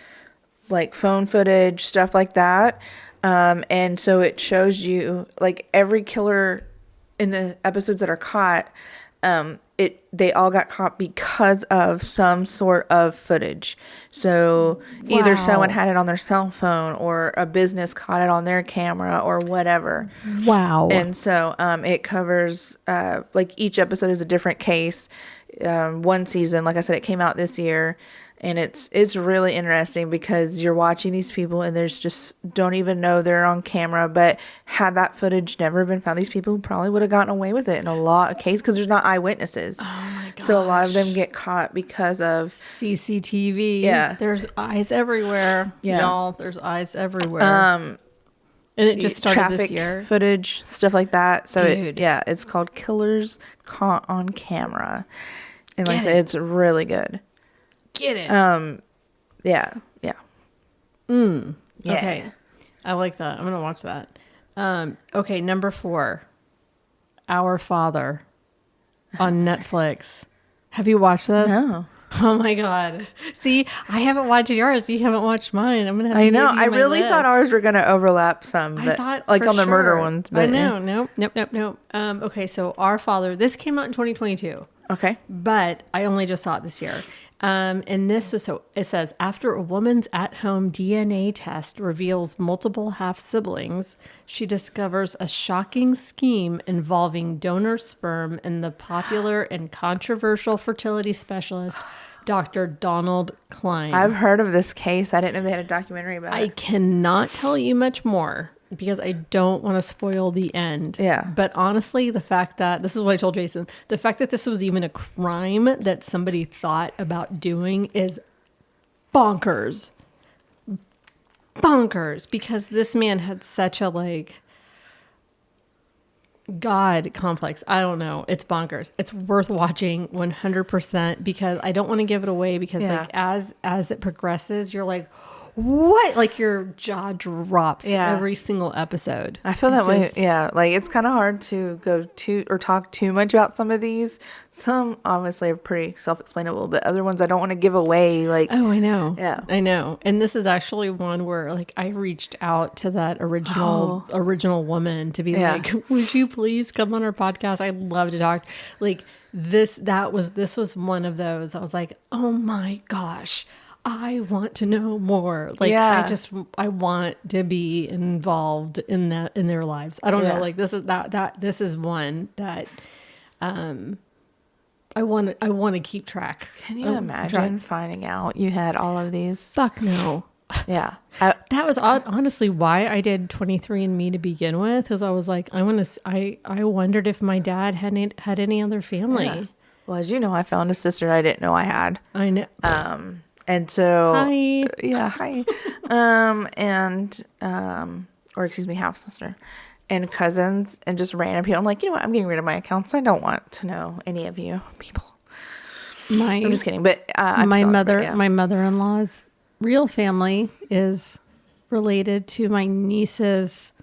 like phone footage, stuff like that. And so it shows you like every killer in the episodes that are caught, they all got caught because of some sort of footage. So either someone had it on their cell phone or a business caught it on their camera or whatever. Wow. And so it covers like each episode is a different case. One season, like I said, it came out this year. And it's really interesting because you're watching these people and there's just don't even know they're on camera. But had that footage never been found, these people probably would have gotten away with it in a lot of cases because there's not eyewitnesses. Oh my gosh. So a lot of them get caught because of CCTV. Yeah. There's eyes everywhere. Yeah. Y'all, there's eyes everywhere. And it just started this year. Footage, stuff like that. So it's called Killers Caught on Camera. And like I said, it's really good. Get it. Yeah. Okay. I like that. I'm going to watch that. Okay. Number 4, Our Father on Netflix. Have you watched this? No. Oh my God. See, I haven't watched yours. You haven't watched mine. I'm going to have to I know. I really thought ours were going to overlap some, but I thought like on the murder ones. But I know. Nope. Okay. So Our Father, this came out in 2022. Okay. But I only just saw it this year. And this is so it says, after a woman's at-home DNA test reveals multiple half-siblings, she discovers a shocking scheme involving donor sperm and the popular and controversial fertility specialist, Dr. Donald Klein. I've heard of this case. I didn't know they had a documentary about it. I cannot tell you much more because I don't want to spoil the end. Yeah. But honestly, the fact that, this is what I told Jason, the fact that this was even a crime that somebody thought about doing is bonkers. Bonkers. Because this man had such a like God complex. I don't know. It's bonkers. It's worth watching 100% because I don't want to give it away because like as it progresses, you're like, what? Like your jaw drops every single episode. I feel that way. Yeah. Like it's kind of hard to go to or talk too much about some of these. Some obviously are pretty self-explainable, but other ones I don't want to give away. Like, oh, I know. Yeah. I know. And this is actually one where like I reached out to that original woman to be like, would you please come on our podcast? I'd love to talk. Like this was one of those. I was like, oh my gosh. I want to know more. Like, I want to be involved in that, in their lives. I don't know. Like this is one that, I want to keep track. Can you imagine finding out you had all of these? Fuck no. Yeah. That was honestly why I did 23andMe to begin with. Cause I was like, I wondered if my dad had any other family. Yeah. Well, as you know, I found a sister I didn't know I had. I know. And so, hi. Yeah, hi. Or excuse me, half sister and cousins and just random people. I'm like, you know what? I'm getting rid of my accounts. I don't want to know any of you people. I'm just kidding. But my mother-in-law's real family is related to my niece's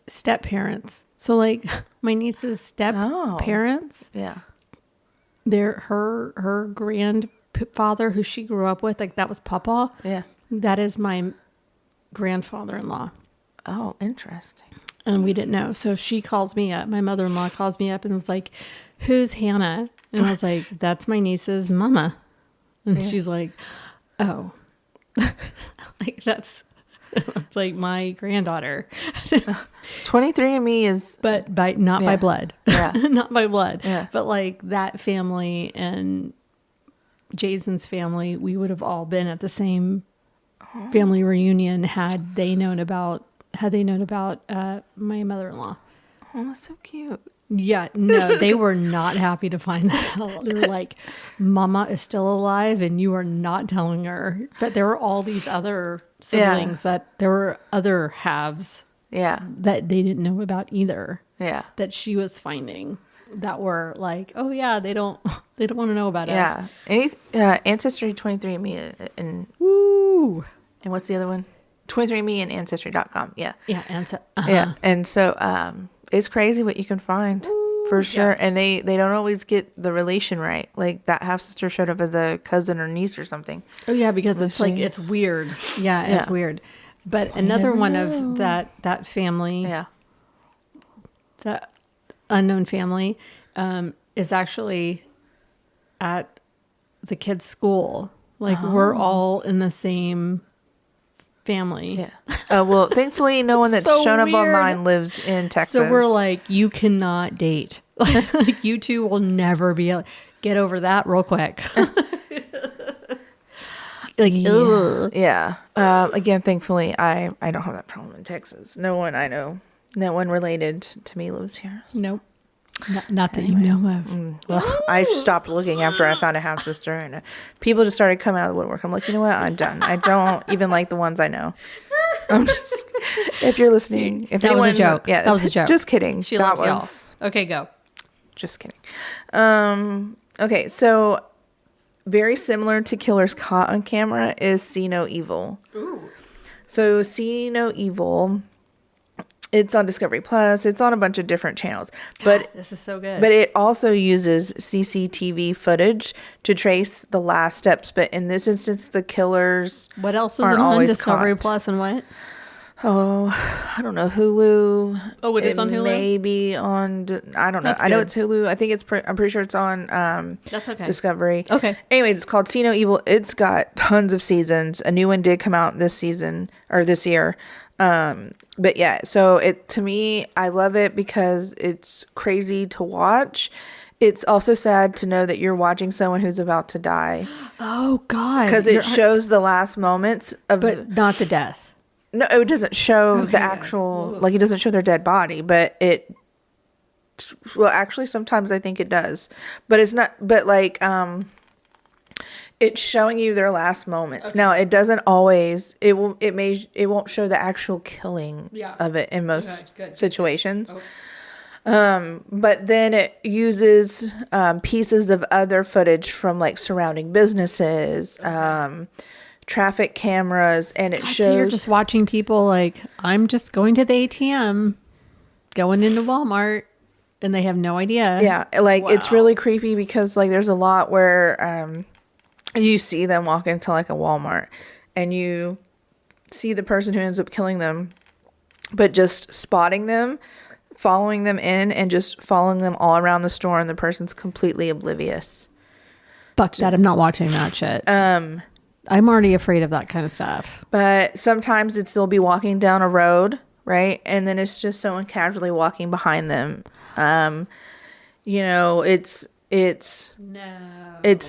step parents. So like my niece's step parents. Yeah. They're her grandfather who she grew up with, like that was Papa. Yeah. That is my grandfather-in-law. Oh, interesting. And we didn't know. So she calls me up. My mother-in-law calls me up and was like, who's Hannah? And I was like, that's my niece's mama. And she's like, oh, like that's like my granddaughter. 23andMe is, but not by blood. Yeah. Not by blood. Yeah. But like that family and Jason's family, we would have all been at the same family reunion had they known about my mother-in-law. Oh, that's so cute. Yeah, no, they were not happy to find that out. They were like, Mama is still alive and you are not telling her. But there were all these other siblings that there were other halves that they didn't know about either. Yeah. That she was finding that were like, oh yeah, they don't want to know about us. Yeah. Ancestry 23andMe and woo. And what's the other one? 23andMe and Ancestry.com. Yeah. Yeah. Yeah. And so it's crazy what you can find. For sure. Yeah. And they don't always get the relation right. Like that half sister showed up as a cousin or niece or something. Oh yeah, because it's like it's weird. Yeah, it's weird. But another one of that family, that unknown family, is actually at the kids' school. Like we're all in the same family. Yeah. Well, thankfully, no one that's so shown weird. up online lives in Texas. So we're like, you cannot date. Like you two will never be able get over that real quick. Like, yeah. Again, thankfully, I don't have that problem in Texas. No one I know, no one related to me lives here. Nope. Not that you know of. Well, I stopped looking after I found a half sister, and people just started coming out of the woodwork. I'm like, you know what? I'm done. I don't even like the ones I know. I'm just, if you're listening, if that was a joke. Yeah, that was a joke. Just kidding. She loves y'all. Okay, go. Just kidding. Okay, so very similar to Killers Caught on Camera is See No Evil. Ooh. So See No Evil, it's on Discovery Plus. It's on a bunch of different channels. But God, this is so good. But it also uses CCTV footage to trace the last steps. But in this instance, the killers what else is it on Discovery Plus and what? Oh, I don't know. Hulu. Oh, it is on Hulu? Maybe on, I don't know. I know it's Hulu. I think I'm pretty sure it's on that's okay. Discovery. Okay. Anyways, it's called See No Evil. It's got tons of seasons. A new one did come out this season or this year. But yeah, so to me, I love it because it's crazy to watch. It's also sad to know that you're watching someone who's about to die. Oh God. Because it shows the last moments of, but not the death. No, it doesn't show the actual, like, it doesn't show their dead body, but well, actually, sometimes I think it does, but it's not, but like, it's showing you their last moments. Now, it doesn't always, it won't show the actual killing of it in most situations. But then it uses pieces of other footage from like surrounding businesses, traffic cameras, and it shows. So you're just watching people like, I'm just going to the ATM, going into Walmart, and they have no idea. Yeah, like it's really creepy because like there's a lot where you see them walk into like a Walmart and you see the person who ends up killing them, but just spotting them, following them in, and just following them all around the store, and the person's completely oblivious. Fuck that, I'm not watching that shit. I'm already afraid of that kind of stuff. But sometimes they'll be walking down a road, right? And then it's just someone casually walking behind them. You know, it's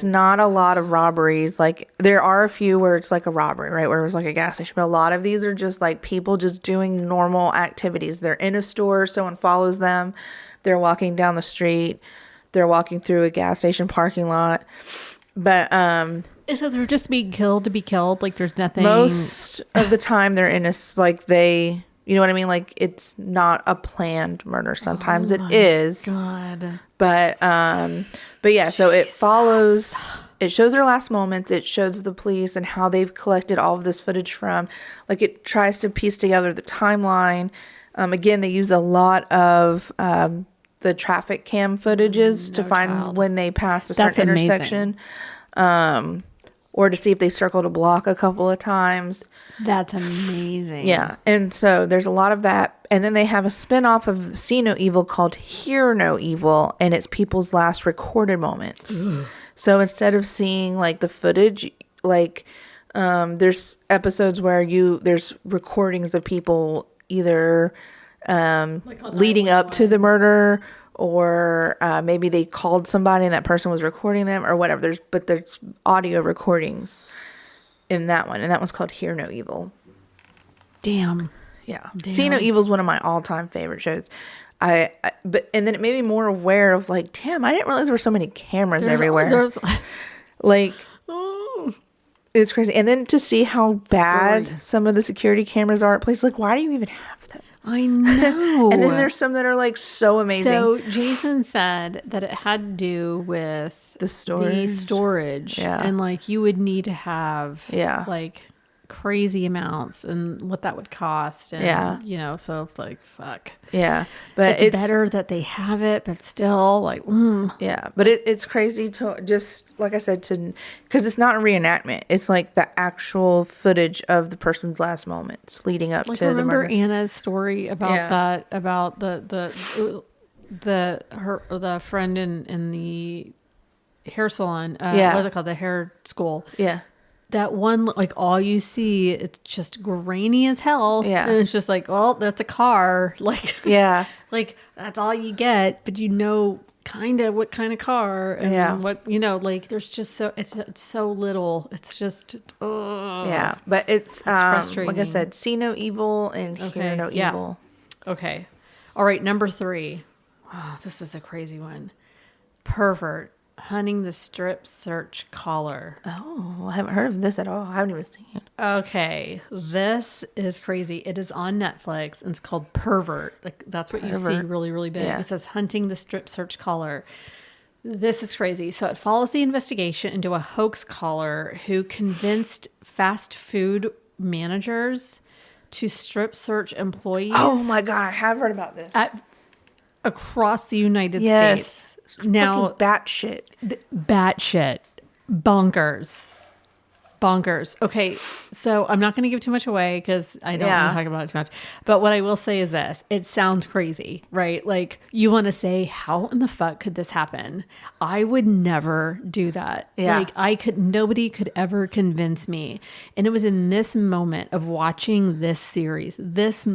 not a lot of robberies. Like there are a few where it's like a robbery, right? Where it was like a gas station. But a lot of these are just like people just doing normal activities. They're in a store, someone follows them. They're walking down the street. They're walking through a gas station parking lot. But so they're just being killed to be killed. Like there's nothing. Most of the time they're in a, like they, you know what I mean? Like it's not a planned murder. Sometimes it is. God. But yeah, so it follows, it shows their last moments. It shows the police and how they've collected all of this footage from, like it tries to piece together the timeline. Again, they use a lot of the traffic cam footages to find when they passed a certain intersection. Or to see if they circled a block a couple of times. That's amazing. Yeah. And so there's a lot of that. And then they have a spin-off of See No Evil called Hear No Evil, and it's people's last recorded moments. Ugh. So instead of seeing like the footage, like there's episodes where there's recordings of people either like leading up to the murder, or maybe they called somebody and that person was recording them or whatever. There's audio recordings in that one, and that one's called Hear No Evil. Damn. Yeah. See No Evil is one of my all-time favorite shows. And then it made me more aware of like, damn, I didn't realize there were so many cameras everywhere. Like, it's crazy. And then to see how bad some of the security cameers are at places, like, why do you even have that? I know. And then there's some that are like so amazing. So Jason said that it had to do with the storage. Yeah. And like you would need to have like crazy amounts and what that would cost. And, you know, so like, fuck. Yeah. But it's better that they have it, but still like, yeah. But it's crazy to just, like I said, because it's not a reenactment. It's like the actual footage of the person's last moments leading up to the murder. Remember Anna's story about that, about the friend in the hair salon. What was it called? The hair school. Yeah. That one, like all you see, it's just grainy as hell. Yeah. And it's just like, well, that's a car. Like, yeah. Like that's all you get, but you know kind of what kind of car and what, you know, like there's just it's so little. It's just, yeah. But it's frustrating. Like I said, See No Evil and Hear No Evil. Okay. All right. Number 3. Oh, this is a crazy one. Pervert. Hunting the strip search caller. Oh, I haven't heard of this at all. I haven't even seen it. Okay, this is crazy. It is on Netflix and it's called Pervert. Like that's what you see really, really big. It says hunting the strip search caller. This is crazy. So it follows the investigation into a hoax caller who convinced fast food managers to strip search employees. Oh my God, I have heard about this. Across the United States. Now, batshit. Bonkers. Okay, so I'm not going to give too much away because I don't want to talk about it too much. But what I will say is this. It sounds crazy, right? Like, you want to say, how in the fuck could this happen? I would never do that. Yeah. Like, nobody could ever convince me. And it was in this moment of watching this series, this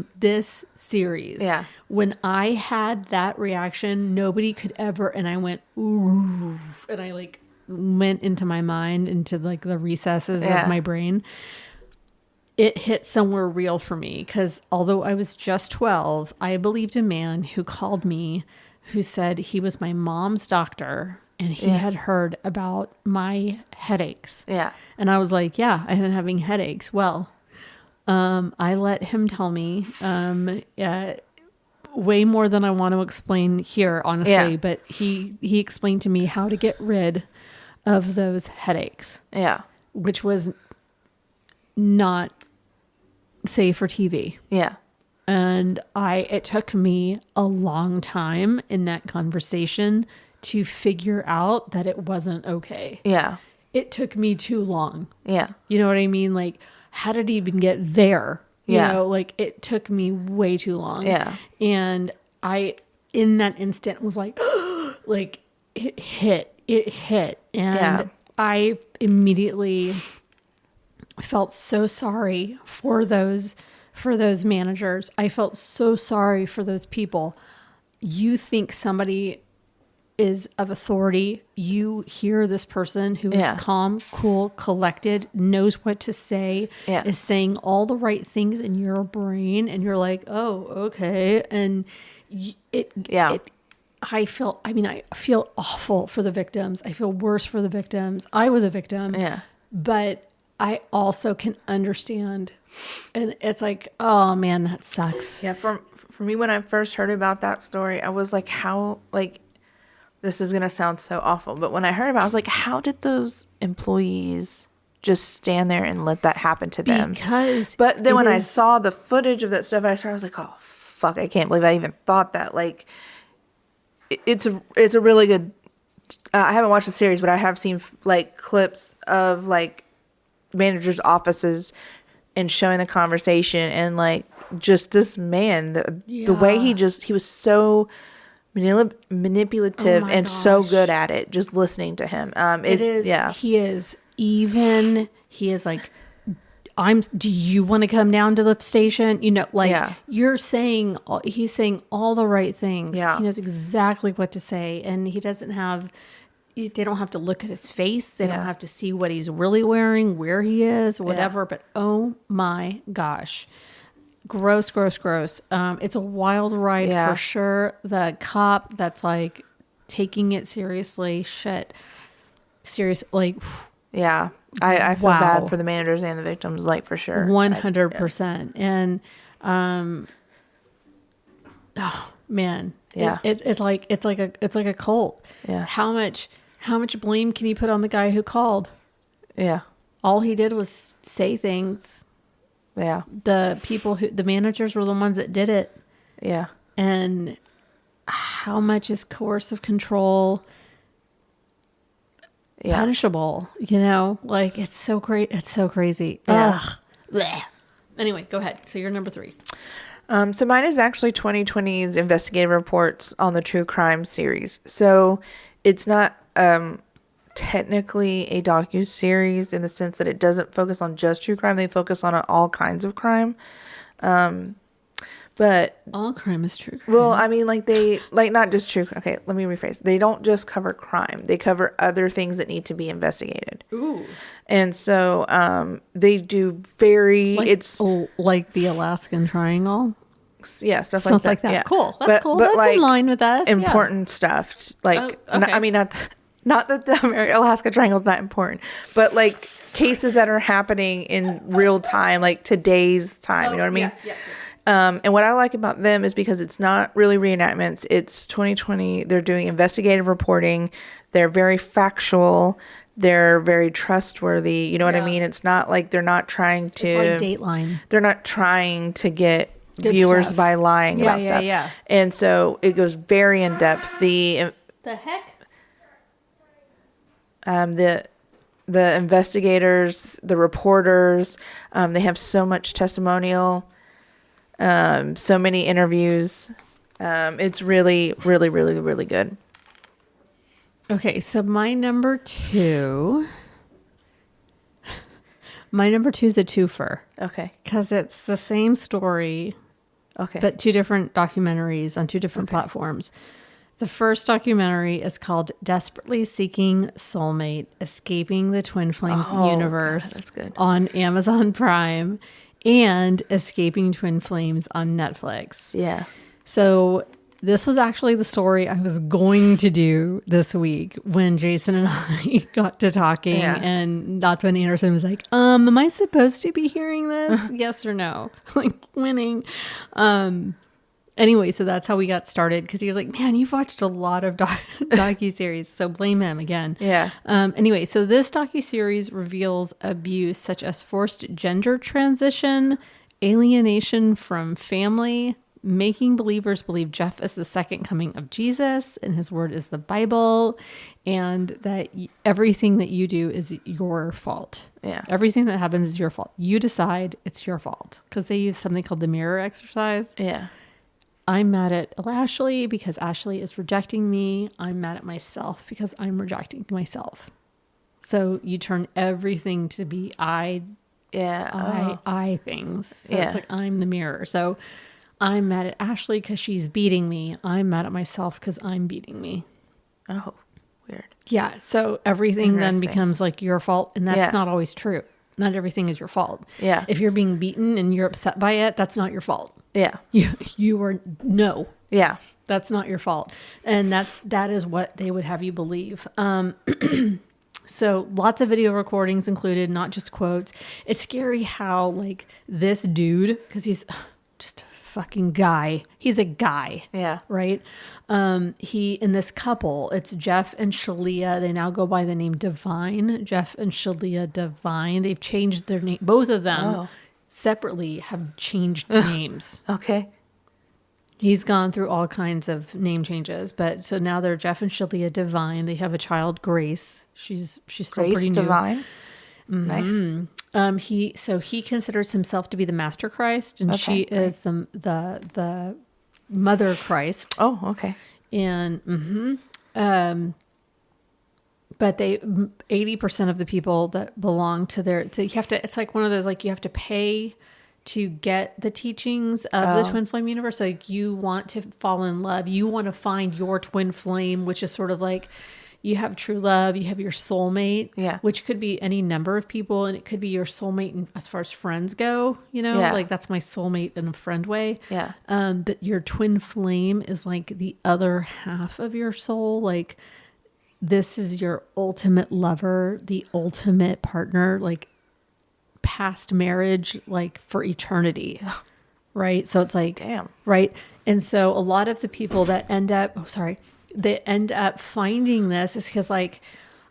series. Yeah. When I had that reaction, nobody could ever, and I went, ooh, and I like went into my mind, into like the recesses of my brain. it hit somewhere real for me because although I was just 12, I believed a man who called me who said he was my mom's doctor and he had heard about my headaches. Yeah. And I was like, yeah, I've been having headaches. Well, I let him tell me way more than I want to explain here, honestly. Yeah. But he explained to me how to get rid of those headaches. Yeah. Which was not safe for TV. Yeah. And it took me a long time in that conversation to figure out that it wasn't okay. Yeah. It took me too long. Yeah. You know what I mean? Like, how did he even get there? You Yeah. know, like it took me way too long. Yeah. And I, in that instant was like, like it hit. And I immediately felt so sorry for those managers. I felt so sorry for those people. You think somebody is of authority. You hear this person who is calm, cool, collected, knows what to say, is saying all the right things in your brain. And you're like, oh, okay. And I feel awful for the victims. I feel worse for the victims. I was a victim. Yeah. But I also can understand. And it's like, oh man, that sucks. Yeah. For me, when I first heard about that story, I was like, how, like, this is going to sound so awful. But when I heard about it, I was like, how did those employees just stand there and let that happen to them? But then when I saw the footage of that stuff, I was like, oh, fuck, I can't believe I even thought that. Like, it's a really good, I haven't watched the series, but I have seen like clips of like managers' offices and showing the conversation and like just this man, the way he was so manipulative and so good at it, just listening to him. He is like, do you want to come down to the station? You know, like he's saying all the right things. Yeah. He knows exactly what to say. And they don't have to look at his face. They don't have to see what he's really wearing, where he is, or whatever. Yeah. But oh my gosh. Gross. It's a wild ride for sure. The cop that's like taking it seriously. Like, yeah. I feel bad for the managers and the victims, like for sure. 100%. And, oh man, it's like a cult. Yeah. How much blame can you put on the guy who called? Yeah. All he did was say things. Yeah. The managers were the ones that did it. Yeah. And how much is coercive control punishable? You know, like it's so great. It's so crazy. Yeah. Ugh. Blech. Anyway, go ahead. So you're number 3. So mine is actually 2020's investigative reports on the true crime series. So it's not, technically a docu-series in the sense that it doesn't focus on just true crime. They focus on all kinds of crime. But all crime is true crime. Well, I mean, like not just true. Okay, let me rephrase. They don't just cover crime. They cover other things that need to be investigated. Ooh. And so, they do it's like the Alaskan Triangle. Yeah, stuff like that. Yeah. Cool. That's cool. That's like, in line with us. Important stuff. Like, okay. Not that the Alaska Triangle is not important, but like cases that are happening in real time, like today's time. You know what I mean? Yeah. And what I like about them is because it's not really reenactments. It's 2020. They're doing investigative reporting. They're very factual. They're very trustworthy. You know what I mean? It's not like they're not trying to. It's like Dateline. They're not trying to get viewers by lying about stuff. Yeah. And so it goes very in depth. The heck? The investigators, the reporters, they have so much testimonial, so many interviews. It's really, really, really, really good. Okay, so my number 2 is a twofer. Okay. Because it's the same story, but 2 different documentaries on 2 different platforms. The first documentary is called Desperately Seeking Soulmate, Escaping the Twin Flames Universe. God, that's good. On Amazon Prime. and Escaping Twin Flames on Netflix. Yeah. So this was actually the story I was going to do this week when Jason and I got to talking, and that's when Anderson was like, am I supposed to be hearing this? Yes or no? Like winning. Anyway, so that's how we got started, because he was like, man, you've watched a lot of docuseries, so blame him again. Yeah. Anyway, so this docuseries reveals abuse such as forced gender transition, alienation from family, making believers believe Jeff is the second coming of Jesus and his word is the Bible, and that everything that you do is your fault. Yeah. Everything that happens is your fault. You decide it's your fault, because they use something called the mirror exercise. Yeah. I'm mad at Ashley because Ashley is rejecting me. I'm mad at myself because I'm rejecting myself. So you turn everything to be I things. So it's like I'm the mirror. So I'm mad at Ashley because she's beating me. I'm mad at myself because I'm beating me. Oh, weird. Yeah. So everything then becomes like your fault. And that's not always true. Not everything is your fault. Yeah. If you're being beaten and you're upset by it, that's not your fault. Yeah. You are no. Yeah. That's not your fault. And that is what they would have you believe. So lots of video recordings included, not just quotes. It's scary how like this dude, because he's just a fucking guy. He's a guy. Yeah. Right. He and this couple, it's Jeff and Shalia. They now go by the name Divine. Jeff and Shalia Divine. They've changed their name. Both of them separately have changed names. Okay. He's gone through all kinds of name changes, but so now they're Jeff and Shalia Divine. They have a child, Grace. She's still Grace pretty new. Divine. Mm-hmm. Nice. He considers himself to be the Master Christ, and she is the Mother Christ. Oh, okay. And but 80% of the people that belong to you have to. It's like one of those, like you have to pay to get the teachings of the twin flame universe. So like you want to fall in love, you want to find your twin flame, which is sort of like you have true love, you have your soulmate, which could be any number of people, and it could be your soulmate as far as friends go, like that's my soulmate in a friend way. Yeah. But your twin flame is like the other half of your soul. Like this is your ultimate lover, the ultimate partner, like past marriage, like for eternity. Right. So it's like, damn. Right. And so a lot of the people that end up finding this is because like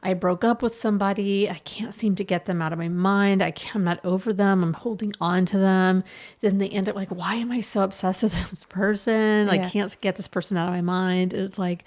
I broke up with somebody. I can't seem to get them out of my mind. I'm not over them. I'm holding on to them. Then they end up like, why am I so obsessed with this person? I can't get this person out of my mind. It's like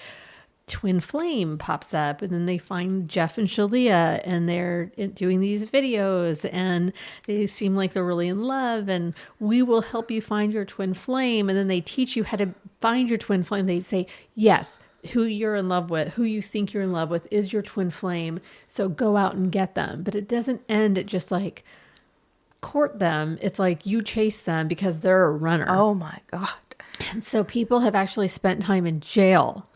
twin flame pops up, and then they find Jeff and Shalia, and they're doing these videos, and they seem like they're really in love, and we will help you find your twin flame. And then they teach you how to find your twin flame. They say, yes, who you're in love with, who you think you're in love with is your twin flame. So go out and get them. But it doesn't end at just like court them. It's like you chase them because they're a runner. Oh my God. And so people have actually spent time in jail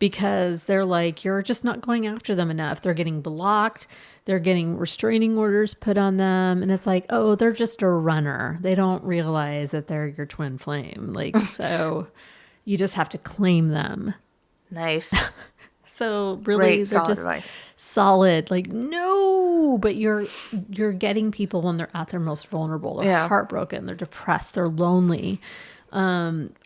because they're like, you're just not going after them enough. They're getting blocked. They're getting restraining orders put on them. And it's like, oh, they're just a runner. They don't realize that they're your twin flame. Like, so you just have to claim them. Nice. So really, Great, they're solid just advice. solid. Like, no, but you're getting people when they're at their most vulnerable. They're heartbroken. They're depressed. They're lonely.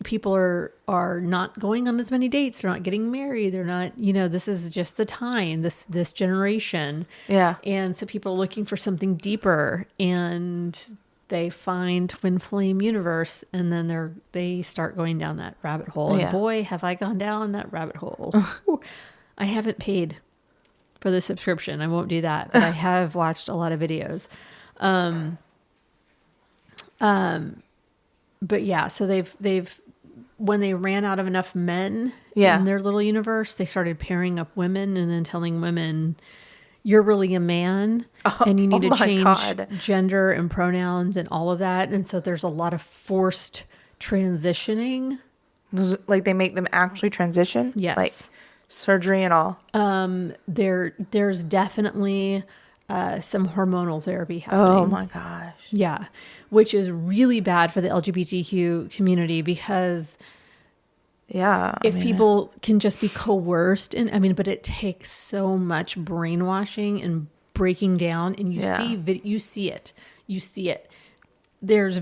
People are not going on as many dates. They're not getting married. They're not, this is just the time, this generation. Yeah. And so people are looking for something deeper, and they find twin flame universe, and then they start going down that rabbit hole. And boy, have I gone down that rabbit hole. I haven't paid for the subscription. I won't do that, but I have watched a lot of videos. But yeah, so they've when they ran out of enough men in their little universe, they started pairing up women and then telling women, you're really a man and you need to change gender and pronouns and all of that. And so there's a lot of forced transitioning. Like they make them actually transition? Yes. Like surgery and all? There's definitely some hormonal therapy happening. Oh my gosh. Yeah, which is really bad for the LGBTQ community because if people can just be coerced but it takes so much brainwashing and breaking down, and you see it. There's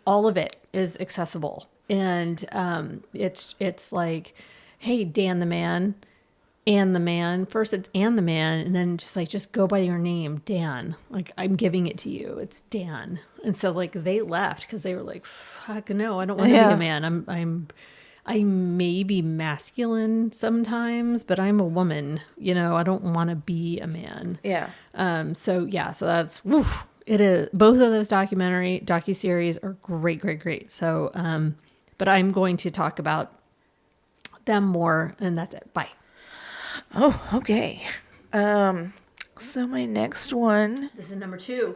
all of it is accessible, and it's like, hey, Dan the man. And the man, first it's and the man, and then just go by your name, Dan. Like, I'm giving it to you. It's Dan. And so like they left because they were like, fuck no, I don't want to be a man. I may be masculine sometimes, but I'm a woman. I don't want to be a man. Yeah. So that's it is. Both of those docuseries are great. So but I'm going to talk about them more, and that's it. Bye. Oh, okay. So my next one. This is number 2.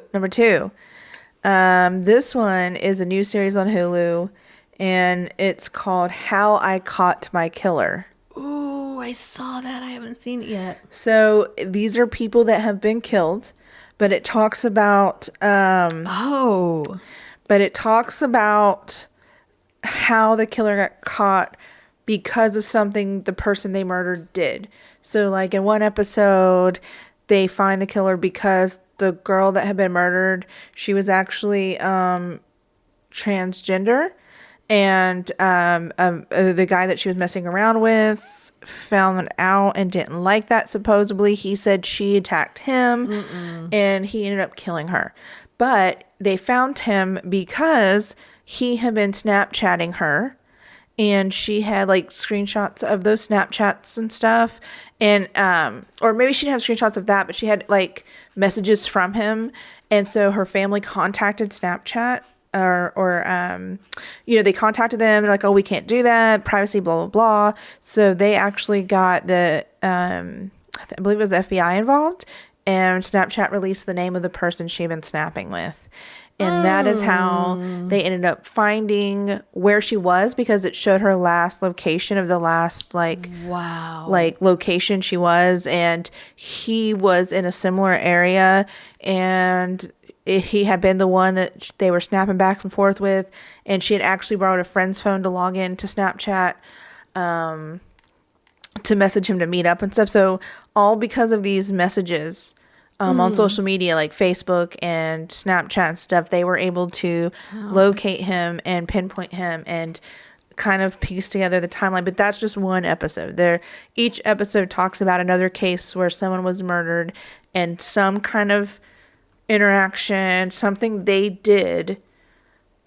This one is a new series on Hulu, and it's called How I Caught My Killer. Ooh, I saw that. I haven't seen it yet. So these are people that have been killed, but it talks about but it talks about how the killer got caught because of something the person they murdered did. So like in one episode, they find the killer because the girl that had been murdered, she was actually transgender, and the guy that she was messing around with found it out and didn't like that. Supposedly, he said she attacked him, and he ended up killing her. But they found him because he had been Snapchatting her, and she had like screenshots of those Snapchats and stuff. And, or maybe she didn't have screenshots of that, but she had like messages from him. And so her family contacted Snapchat they contacted them. They're like, oh, we can't do that. Privacy, blah, blah, blah. So they actually got I believe it was the FBI involved, and Snapchat released the name of the person she'd been snapping with. And that is how they ended up finding where she was, because it showed her last location of the last location she was. And he was in a similar area, and he had been the one that they were snapping back and forth with. And she had actually borrowed a friend's phone to log in to Snapchat, to message him to meet up and stuff. So all because of these messages, on social media like Facebook and Snapchat and stuff, they were able to locate him and pinpoint him and kind of piece together the timeline. But that's just one episode. Each episode talks about another case where someone was murdered, and some kind of interaction, something they did,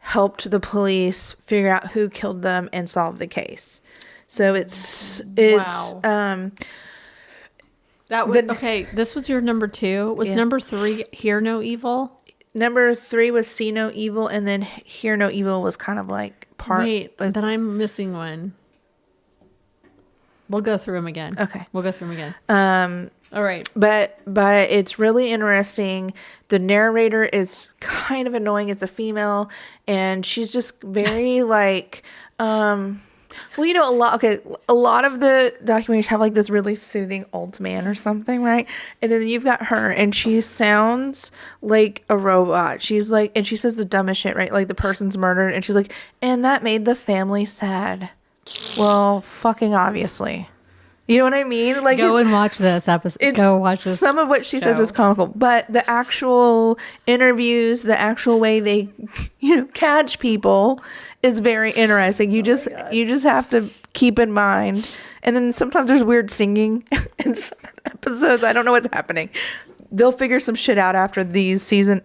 helped the police figure out who killed them and solve the case. So it's wow. That was okay. This was your number 2. Was number 3 Hear No Evil? Number 3 was See No Evil, and then Hear No Evil was kind of like part. Wait, then I'm missing one. We'll go through them again. Okay, we'll go through them again. All right, but it's really interesting. The narrator is kind of annoying. It's a female, and she's just very like. Well, a lot of the documentaries have like this really soothing old man or something, right? And then you've got her, and she sounds like a robot. She's like, and she says the dumbest shit, right? Like the person's murdered, and she's like, and that made the family sad. Well, fucking obviously. You know what I mean? Like, go and watch this episode. Go watch this. Some of what she says is comical, but the actual interviews, the actual way they, catch people is very interesting. You just have to keep in mind. And then sometimes there's weird singing in some episodes. I don't know what's happening. They'll figure some shit out after this season,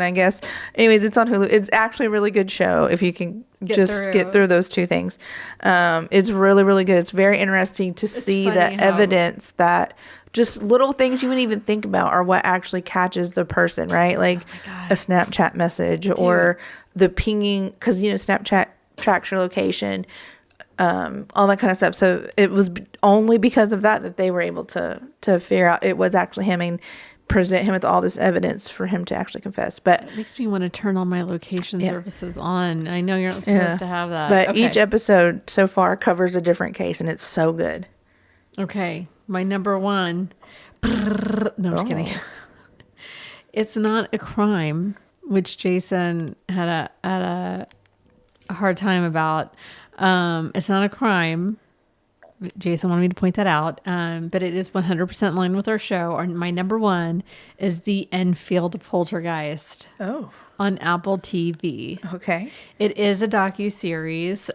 I guess. Anyways, it's on Hulu. It's actually a really good show if you can get through those 2 things. It's really, really good. It's very interesting to see the evidence that just little things you wouldn't even think about are what actually catches the person, right? Like a Snapchat message or the pinging, because, Snapchat tracks your location, all that kind of stuff. So it was only because of that they were able to figure out it was actually him and present him with all this evidence for him to actually confess. But it makes me want to turn all my location services on. I know you're not supposed to have that. But each episode so far covers a different case, and it's so good. Okay. My number 1. No, I'm just kidding. It's not a crime, which Jason had a hard time about. It's not a crime. Jason wanted me to point that out. But it is 100% in line with our show. My number one is the Enfield Poltergeist. Oh. On Apple TV. Okay. It is a docu-series.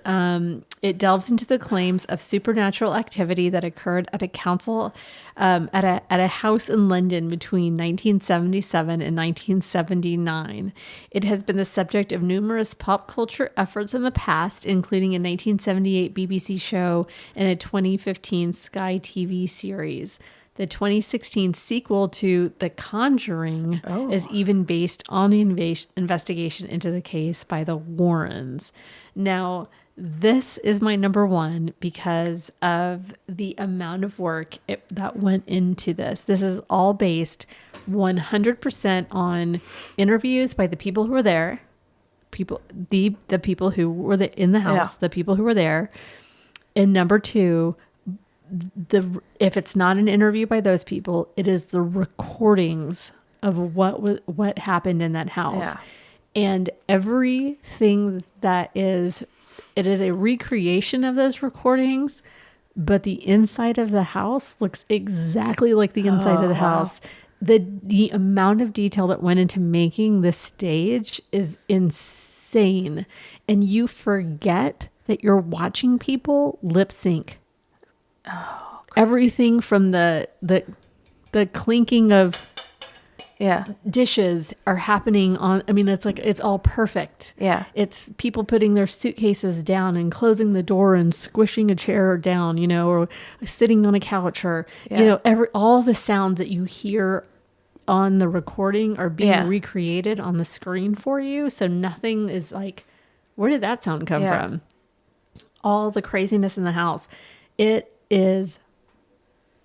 It delves into the claims of supernatural activity that occurred at a council at a house in London between 1977 and 1979. It has been the subject of numerous pop culture efforts in the past, including a 1978 BBC show and a 2015 Sky TV series. The 2016 sequel to The Conjuring is even based on the investigation into the case by the Warrens. Now, this is my number one because of the amount of work that went into this. This is all based 100% on interviews by the people who were there, the people who were in the house, the people who were there. And number two, if it's not an interview by those people, it is the recordings of what happened in that house. Yeah. And everything it is a recreation of those recordings, but the inside of the house looks exactly like the inside of the house. The amount of detail that went into making this stage is insane. And you forget that you're watching people lip sync. Oh, everything from the clinking of dishes are happening on. I mean, it's all perfect. Yeah, it's people putting their suitcases down and closing the door and squishing a chair down, or sitting on a couch, or all the sounds that you hear on the recording are being recreated on the screen for you. So nothing is like, where did that sound come from? All the craziness in the house. It is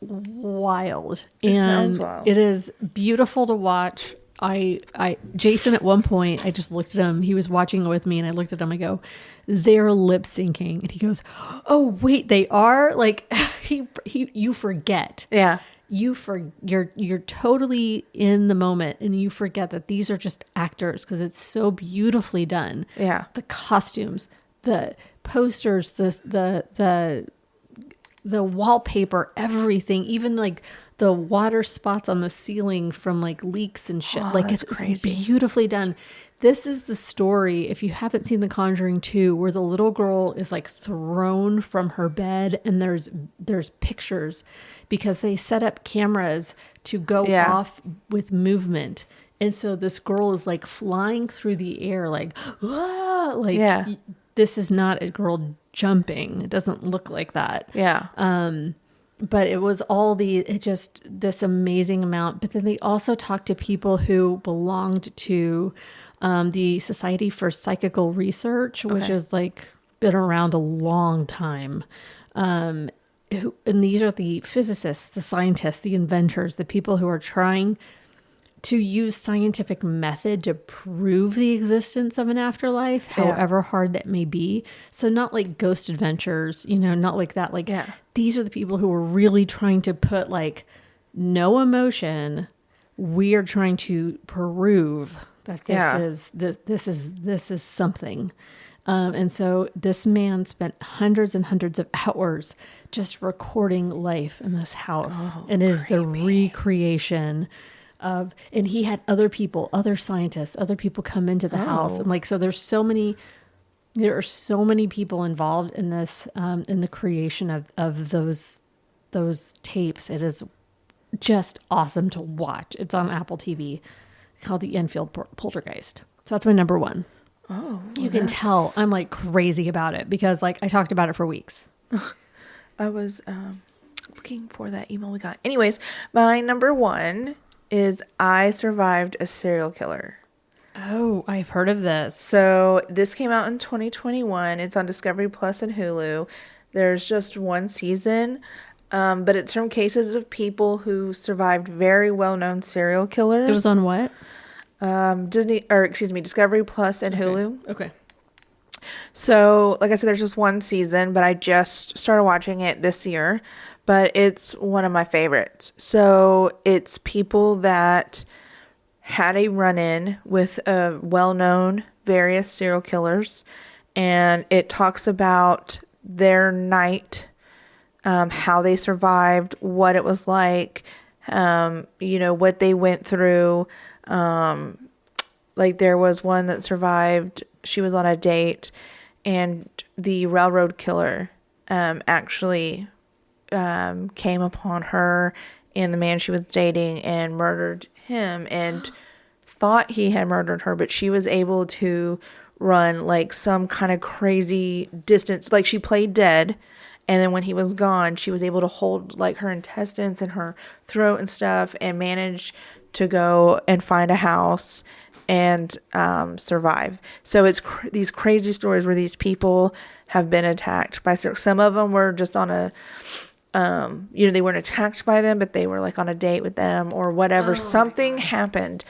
wild. Sounds wild. It is beautiful to watch. Jason, at one point, I just looked at him. He was watching it with me, and I looked at him. I go, "They're lip syncing," and he goes, "Oh wait, they are." Like you forget. Yeah. You're totally in the moment, and you forget that these are just actors because it's so beautifully done. Yeah. The costumes, the posters, the wallpaper, everything, even like the water spots on the ceiling from like leaks and shit. Like it's beautifully done. This is the story, if you haven't seen The Conjuring 2, where the little girl is like thrown from her bed, and there's pictures because they set up cameras to go off with movement. And so this girl is like flying through the air like, this is not a girl jumping. It doesn't look like that. Yeah. But it was this amazing amount. But then they also talked to people who belonged to the Society for Psychical Research, which is like been around a long time. And these are the physicists, the scientists, the inventors, the people who are trying to use scientific method to prove the existence of an afterlife, however hard that may be. So not like Ghost Adventures, not like that. Like these are the people who are really trying to put like no emotion. We are trying to prove that this is something. And so this man spent hundreds and hundreds of hours just recording life in this house. It is the recreation and he had other people, other scientists, other people come into the house. And like, so there are so many people involved in this, in the creation of those tapes. It is just awesome to watch. It's on Apple TV, called the Enfield Poltergeist. So that's my number one. Oh, you can tell I'm like crazy about it because like I talked about it for weeks. I was looking for that email we got. Anyways, my number one is I Survived a Serial Killer. Oh, I've heard of this. So this came out in 2021. It's on Discovery Plus and Hulu. There's just one season, but it's from cases of people who survived very well-known serial killers. It was on what? Discovery Plus and Hulu. Okay. So, like I said, there's just one season, but I just started watching it this year. But it's one of my favorites. So it's people that had a run-in with a well-known various serial killers, and it talks about their night, how they survived, what it was like, what they went through. Like there was one that survived. She was on a date, and the railroad killer actually came upon her and the man she was dating and murdered him, and thought he had murdered her, but she was able to run like some kind of crazy distance. Like she played dead, and then when he was gone, she was able to hold like her intestines and her throat and stuff, and managed to go and find a house and survive. So it's these crazy stories where these people have been attacked by, some of them were just on a they weren't attacked by them, but they were like on a date with them or whatever. Something happened.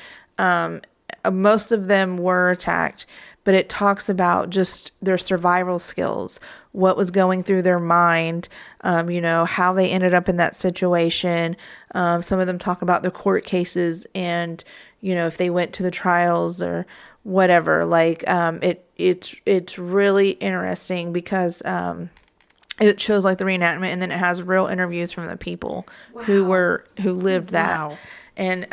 Most of them were attacked, but it talks about just their survival skills, what was going through their mind, how they ended up in that situation. Some of them talk about the court cases and, if they went to the trials or whatever. Like, it's really interesting because, it shows like the reenactment, and then it has real interviews from the people who lived that. Wow. And,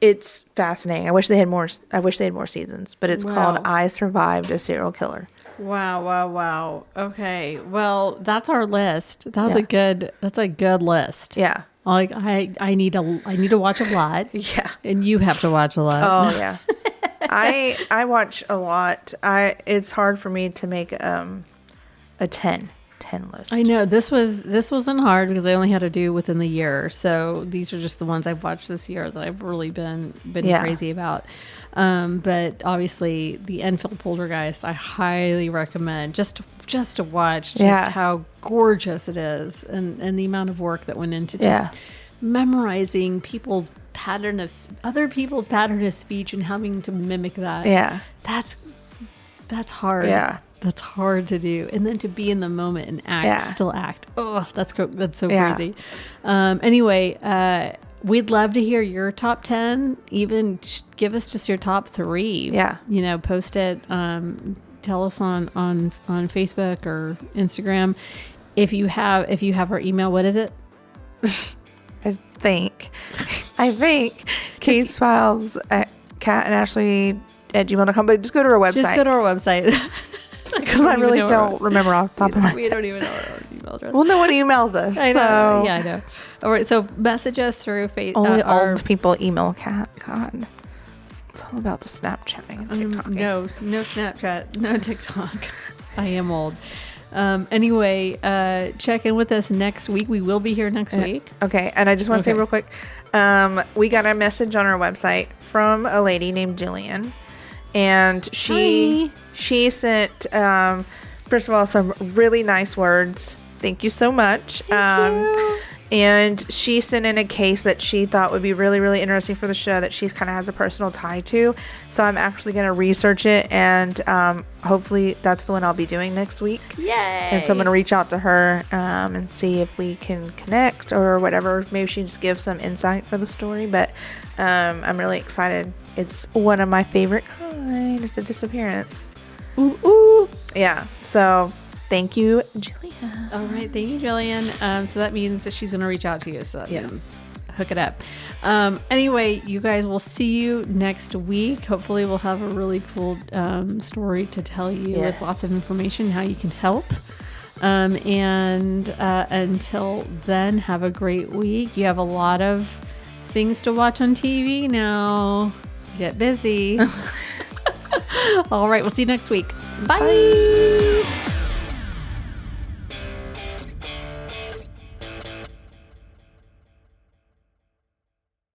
it's fascinating. I wish they had more seasons, but it's called I Survived a Serial Killer. Wow. Okay. Well, that's our list. That's a good list. Yeah. Like I need to watch a lot. Yeah. And you have to watch a lot. Oh yeah. I watch a lot. It's hard for me to make a 10 list. I know this wasn't hard because I only had to do within the year. So these are just the ones I've watched this year that I've really been crazy about. But obviously the Enfield Poltergeist, I highly recommend just to watch how gorgeous it is, and the amount of work that went into just memorizing other people's pattern of speech and having to mimic that. Yeah. That's hard. Yeah. That's hard to do. And then to be in the moment and still act. Oh, that's so crazy. Anyway, we'd love to hear your top 10. Even give us just your top 3. Yeah. Post it. Tell us on Facebook or Instagram. If you have our email, what is it? I think Case Files at Kat and Ashley at gmail.com, but just go to our website. Just go to our website. Because I really don't remember off the top of my head. We don't even know our email address. Well, no one emails us. I know. Yeah, I know. All right, so message us through Facebook. Only old people email Kat. God. It's all about the Snapchatting and TikToking. No Snapchat, no TikTok. I am old. Anyway, check in with us next week. We will be here next week. Okay, and I just want to say real quick, we got a message on our website from a lady named Jillian, and she sent, first of all, some really nice words. Thank you so much. Thank you. And she sent in a case that she thought would be really, really interesting for the show that she kind of has a personal tie to. So I'm actually going to research it, and hopefully that's the one I'll be doing next week. Yay! And so I'm going to reach out to her and see if we can connect or whatever. Maybe she just gives some insight for the story. But I'm really excited. It's one of my favorite kind. It's a disappearance. Ooh. Yeah. So thank you, Jillian. All right. Thank you, Jillian. So that means that she's going to reach out to you. So that means hook it up. Anyway, you guys, we'll see you next week. Hopefully we'll have a really cool story to tell you with lots of information, how you can help. And until then, have a great week. You have a lot of things to watch on TV now. Get busy. All right. We'll see you next week. Bye.